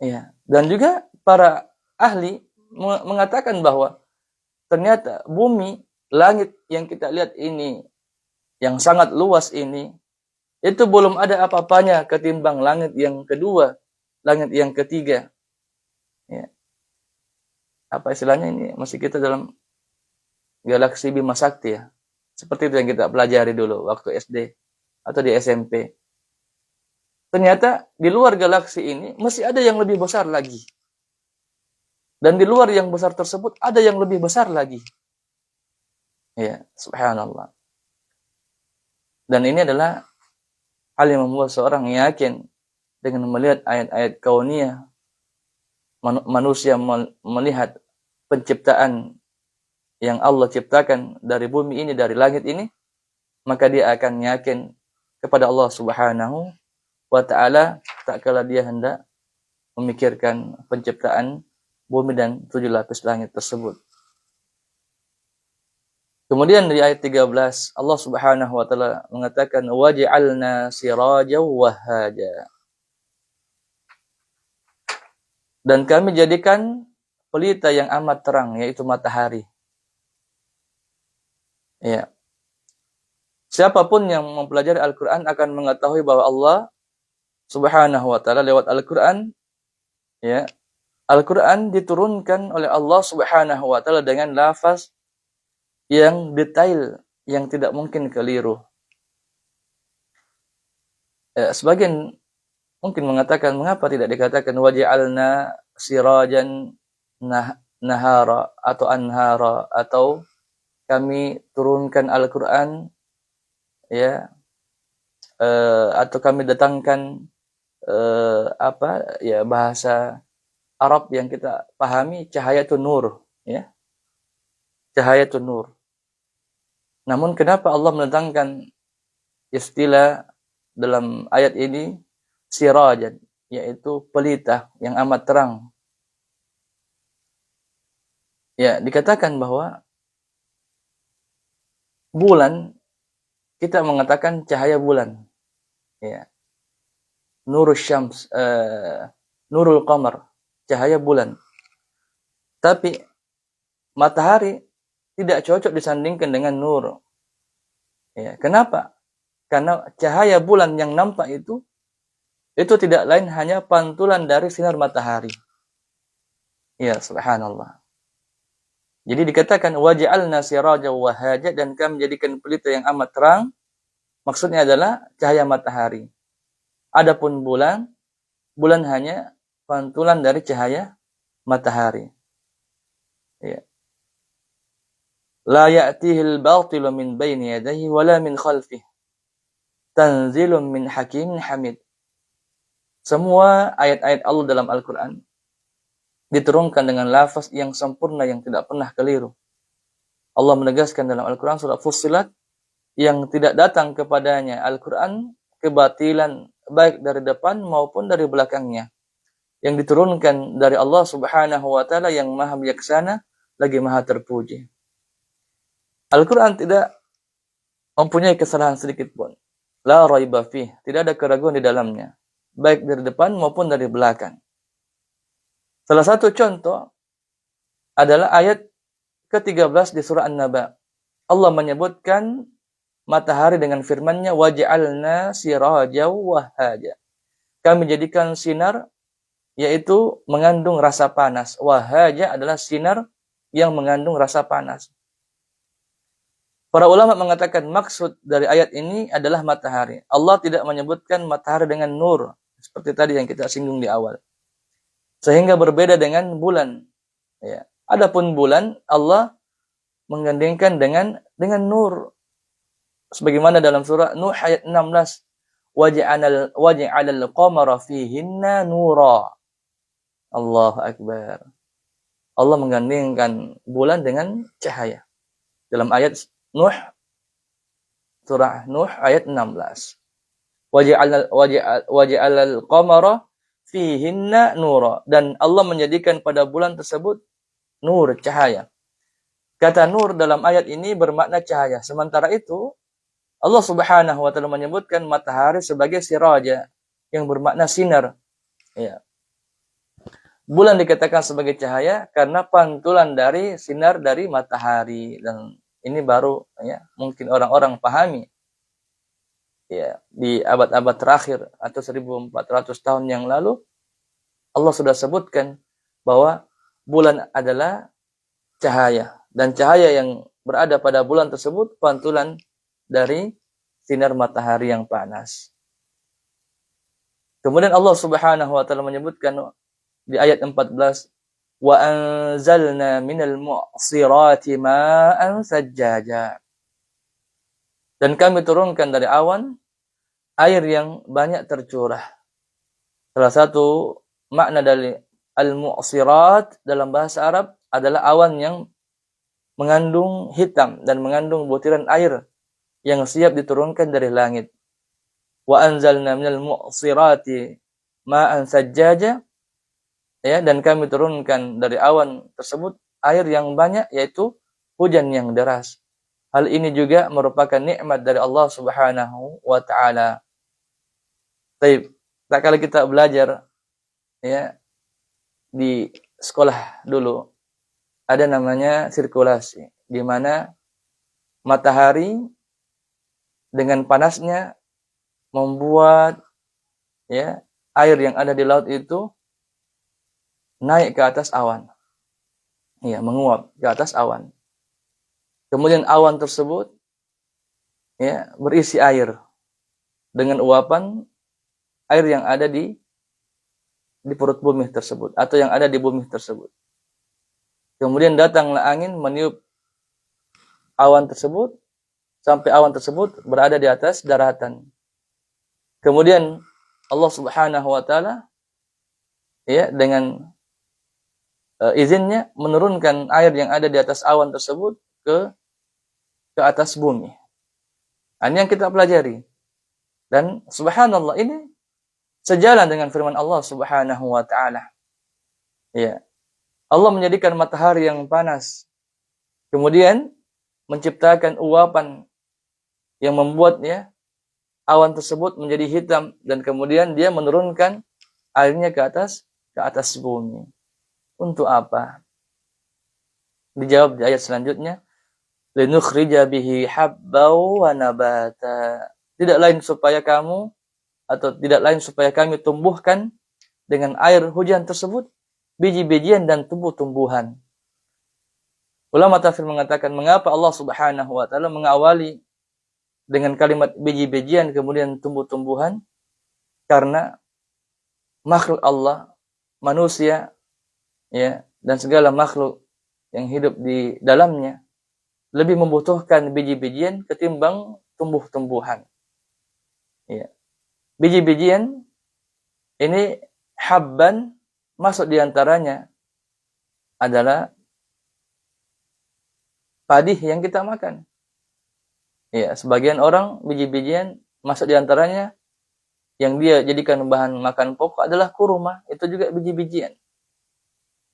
Ya. Dan juga para ahli mengatakan bahwa ternyata bumi, langit yang kita lihat ini, yang sangat luas ini, itu belum ada apa-apanya ketimbang langit yang kedua, langit yang ketiga. Ya. Apa istilahnya ini? Masih kita dalam galaksi Bima Sakti ya. Seperti itu yang kita pelajari dulu waktu SD atau di SMP. Ternyata di luar galaksi ini masih ada yang lebih besar lagi. Dan di luar yang besar tersebut ada yang lebih besar lagi. Ya, subhanallah. Dan ini adalah hal yang membuat seorang yakin dengan melihat ayat-ayat kauniyah. Manusia melihat penciptaan yang Allah ciptakan dari bumi ini, dari langit ini, maka dia akan yakin kepada Allah Subhanahu wa taala tak kala dia hendak memikirkan penciptaan bumi dan 7 lapis langit tersebut. Kemudian di ayat 13 Allah Subhanahu wa taala mengatakan waj'alna sirajan wahhaja. Dan kami jadikan pelita yang amat terang, yaitu matahari. Ya. Siapapun yang mempelajari Al-Qur'an akan mengetahui bahwa Allah Subhanahu wa taala lewat Al-Qur'an, ya, Al-Qur'an diturunkan oleh Allah Subhanahu wa taala dengan lafaz yang detail, yang tidak mungkin keliru. Sebagian mungkin mengatakan, mengapa tidak dikatakan waj'alna sirajan nahara atau anhara, atau kami turunkan Al-Qur'an ya, atau kami datangkan bahasa Arab yang kita pahami, cahaya itu nur, ya. Cahaya itu nur. Namun kenapa Allah mendatangkan istilah dalam ayat ini sirajan, yaitu pelita yang amat terang? Ya, dikatakan bahwa bulan, kita mengatakan cahaya bulan, ya. Nurul syams, nurul qamar, cahaya bulan. Tapi matahari tidak cocok disandingkan dengan nur. Ya, kenapa? Karena cahaya bulan yang nampak itu tidak lain hanya pantulan dari sinar matahari. Ya, subhanallah. Jadi dikatakan waja'alna sirajan wahaja, dan kami menjadikan pelita yang amat terang. Maksudnya adalah cahaya matahari. Adapun bulan hanya pantulan dari cahaya matahari. Ya. La ya'tihil batilu min baini yadayhi wala min khalfih. Tanzilun min hakimin hamid. Semua ayat-ayat Allah dalam Al-Quran diturunkan dengan lafaz yang sempurna, yang tidak pernah keliru. Allah menegaskan dalam Al-Quran surah Fussilat, yang tidak datang kepadanya Al-Quran kebatilan, baik dari depan maupun dari belakangnya. Yang diturunkan dari Allah Subhanahu wa Ta'ala yang maha bijaksana lagi maha terpuji. Al-Quran tidak mempunyai kesalahan sedikit pun. La raiba fih, tidak ada keraguan di dalamnya, baik dari depan maupun dari belakang. Salah satu contoh adalah ayat ke-13 di surah An-Naba. Allah menyebutkan matahari dengan firman-Nya, waj'alna sirajan wahaja. Kami jadikan sinar, yaitu mengandung rasa panas. Wahaja adalah sinar yang mengandung rasa panas. Para ulama mengatakan maksud dari ayat ini adalah matahari. Allah tidak menyebutkan matahari dengan nur, seperti tadi yang kita singgung di awal. Sehingga berbeda dengan bulan. Ya. Adapun bulan, Allah menggandengkan dengan nur. Sebagaimana dalam surah Nuh ayat 16. Waj'alal qamara fihinna nura. Allahu Akbar. Allah menggandengkan bulan dengan cahaya. Dalam ayat Nuh, surah Nuh ayat 16. Waj'alal qamara fihinna nura. Dan Allah menjadikan pada bulan tersebut nur, cahaya. Kata nur dalam ayat ini bermakna cahaya. Sementara itu, Allah Subhanahu wa Ta'ala menyebutkan matahari sebagai siraja, yang bermakna sinar. Ya. Bulan dikatakan sebagai cahaya karena pantulan dari sinar dari matahari. Dan ini baru, ya, mungkin orang-orang pahami, ya, di abad-abad terakhir atau 1400 tahun yang lalu. Allah sudah sebutkan bahwa bulan adalah cahaya, dan cahaya yang berada pada bulan tersebut pantulan dari sinar matahari yang panas. Kemudian Allah Subhanahu wa Ta'ala menyebutkan di ayat 14, wa anzalna minal mu'sirati ma'an sajjaja. Dan kami turunkan dari awan air yang banyak tercurah. Salah satu makna dari al-mu'sirat dalam bahasa Arab adalah awan yang mengandung hitam dan mengandung butiran air yang siap diturunkan dari langit. Wa anzalna minal mu'sirati ma'an sajjaja. Ya, dan kami turunkan dari awan tersebut air yang banyak, yaitu hujan yang deras. Hal ini juga merupakan nikmat dari Allah Subhanahu wa Ta'ala. Baik, tak kala kita belajar, ya, di sekolah dulu, ada namanya sirkulasi, di mana matahari dengan panasnya membuat, ya, air yang ada di laut itu naik ke atas awan. Ya, menguap ke atas awan. Kemudian awan tersebut, ya, berisi air dengan uapan air yang ada di perut bumi tersebut atau yang ada di bumi tersebut. Kemudian datanglah angin meniup awan tersebut, sampai awan tersebut berada di atas daratan. Kemudian Allah Subhanahu wa taala ya dengan izinnya menurunkan air yang ada di atas awan tersebut ke atas bumi. Ini yang kita pelajari. Dan subhanallah, ini sejalan dengan firman Allah Subhanahu wa taala. Ya. Allah menjadikan matahari yang panas. Kemudian menciptakan uapan yang membuatnya awan tersebut menjadi hitam dan kemudian dia menurunkan airnya ke atas bumi. Untuk apa? Dijawab di ayat selanjutnya, linukhrija bihi habbaw wa nabata. Tidak lain supaya kamu atau tidak lain supaya kami tumbuhkan dengan air hujan tersebut biji-bijian dan tumbuh-tumbuhan. Ulama tafsir mengatakan mengapa Allah Subhanahu wa taala mengawali dengan kalimat biji-bijian kemudian tumbuh-tumbuhan? Karena makhluk Allah, manusia ya dan segala makhluk yang hidup di dalamnya lebih membutuhkan biji-bijian ketimbang tumbuh-tumbuhan. Ya. Biji-bijian ini habban, masuk diantaranya adalah padi yang kita makan. Ya, sebagian orang biji-bijian masuk diantaranya yang dia jadikan bahan makan pokok adalah kurma, itu juga biji-bijian.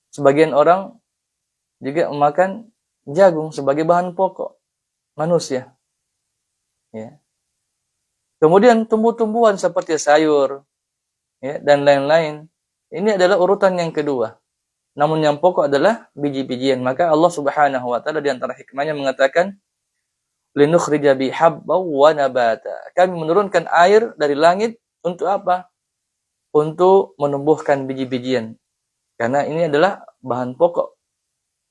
Sebagian orang juga memakan jagung sebagai bahan pokok manusia. Ya. Kemudian tumbuh-tumbuhan seperti sayur ya, dan lain-lain. Ini adalah urutan yang kedua. Namun yang pokok adalah biji-bijian. Maka Allah Subhanahu wa taala di antara hikmahnya mengatakan linukhrija bi habbaw wa nabata. Kami menurunkan air dari langit untuk apa? Untuk menumbuhkan biji-bijian. Karena ini adalah bahan pokok.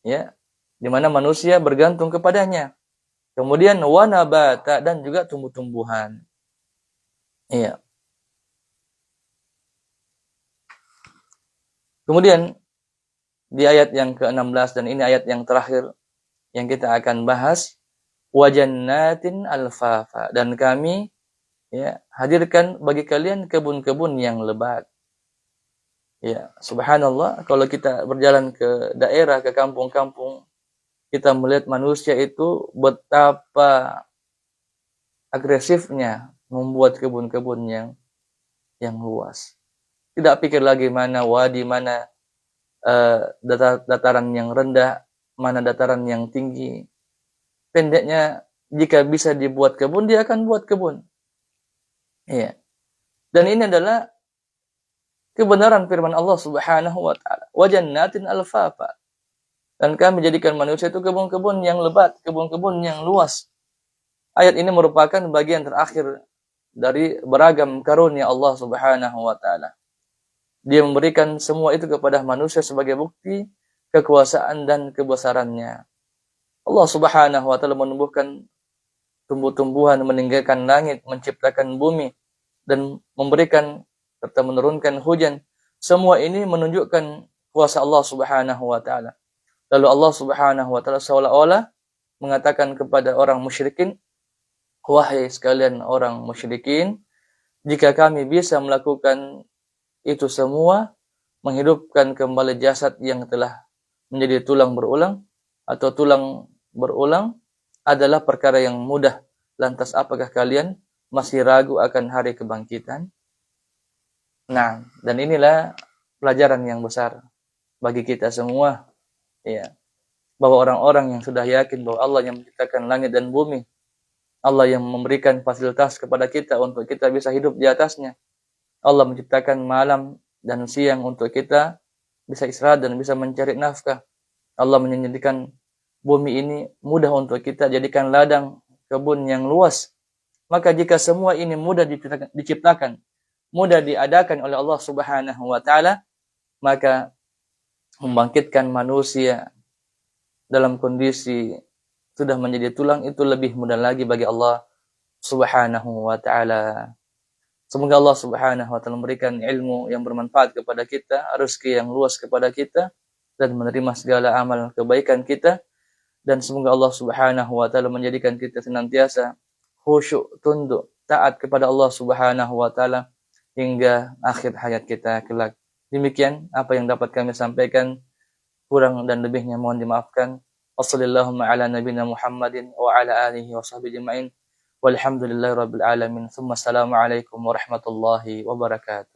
Ya, di mana manusia bergantung kepadanya. Kemudian wa nabata dan juga tumbuh-tumbuhan. Iya. Kemudian di ayat yang ke-16 dan ini ayat yang terakhir yang kita akan bahas, wa jannatin alfafa, dan kami ya hadirkan bagi kalian kebun-kebun yang lebat. Ya, subhanallah, kalau kita berjalan ke daerah, ke kampung-kampung, kita melihat manusia itu betapa agresifnya membuat kebun-kebun yang luas. Tidak pikir lagi mana wadi, mana dataran yang rendah, mana dataran yang tinggi. Pendeknya, jika bisa dibuat kebun, dia akan buat kebun. Iya. Dan ini adalah kebenaran firman Allah Subhanahu wa taala. Wa jannatin alfafa. Dan kami menjadikan manusia itu kebun-kebun yang lebat, kebun-kebun yang luas. Ayat ini merupakan bagian terakhir dari beragam karunia Allah Subhanahu wa taala. Dia memberikan semua itu kepada manusia sebagai bukti kekuasaan dan kebesarannya. Allah Subhanahu wa taala menumbuhkan tumbuh-tumbuhan, meninggalkan langit, menciptakan bumi, dan memberikan serta menurunkan hujan. Semua ini menunjukkan kuasa Allah Subhanahu wa taala. Lalu Allah Subhanahu wa taala seolah-olah mengatakan kepada orang musyrikin, wahai sekalian orang musyrikin, jika kami bisa melakukan itu semua, menghidupkan kembali jasad yang telah menjadi tulang berulang atau tulang berulang adalah perkara yang mudah. Lantas apakah kalian masih ragu akan hari kebangkitan? Nah, dan inilah pelajaran yang besar bagi kita semua, ya, bahwa orang-orang yang sudah yakin bahwa Allah yang menciptakan langit dan bumi, Allah yang memberikan fasilitas kepada kita untuk kita bisa hidup di atasnya, Allah menciptakan malam dan siang untuk kita bisa istirahat dan bisa mencari nafkah. Allah menjadikan bumi ini mudah untuk kita jadikan ladang kebun yang luas. Maka jika semua ini mudah diciptakan, mudah diadakan oleh Allah Subhanahu wa taala, maka membangkitkan manusia dalam kondisi sudah menjadi tulang itu lebih mudah lagi bagi Allah Subhanahu wa taala. Semoga Allah Subhanahu wa taala memberikan ilmu yang bermanfaat kepada kita, rezeki yang luas kepada kita, dan menerima segala amal kebaikan kita, Dan semoga Allah Subhanahu wa taala menjadikan kita senantiasa khusyuk, tunduk, taat kepada Allah Subhanahu wa taala hingga akhir hayat kita kelak. Demikian apa yang dapat kami sampaikan, kurang dan lebihnya mohon dimaafkan. Wassallallahu ala nabiyina Muhammadin wa ala alihi wa sahbihi ajma'in. Walhamdulillahirabbil alamin. Assalamualaikum warahmatullahi wabarakatuh.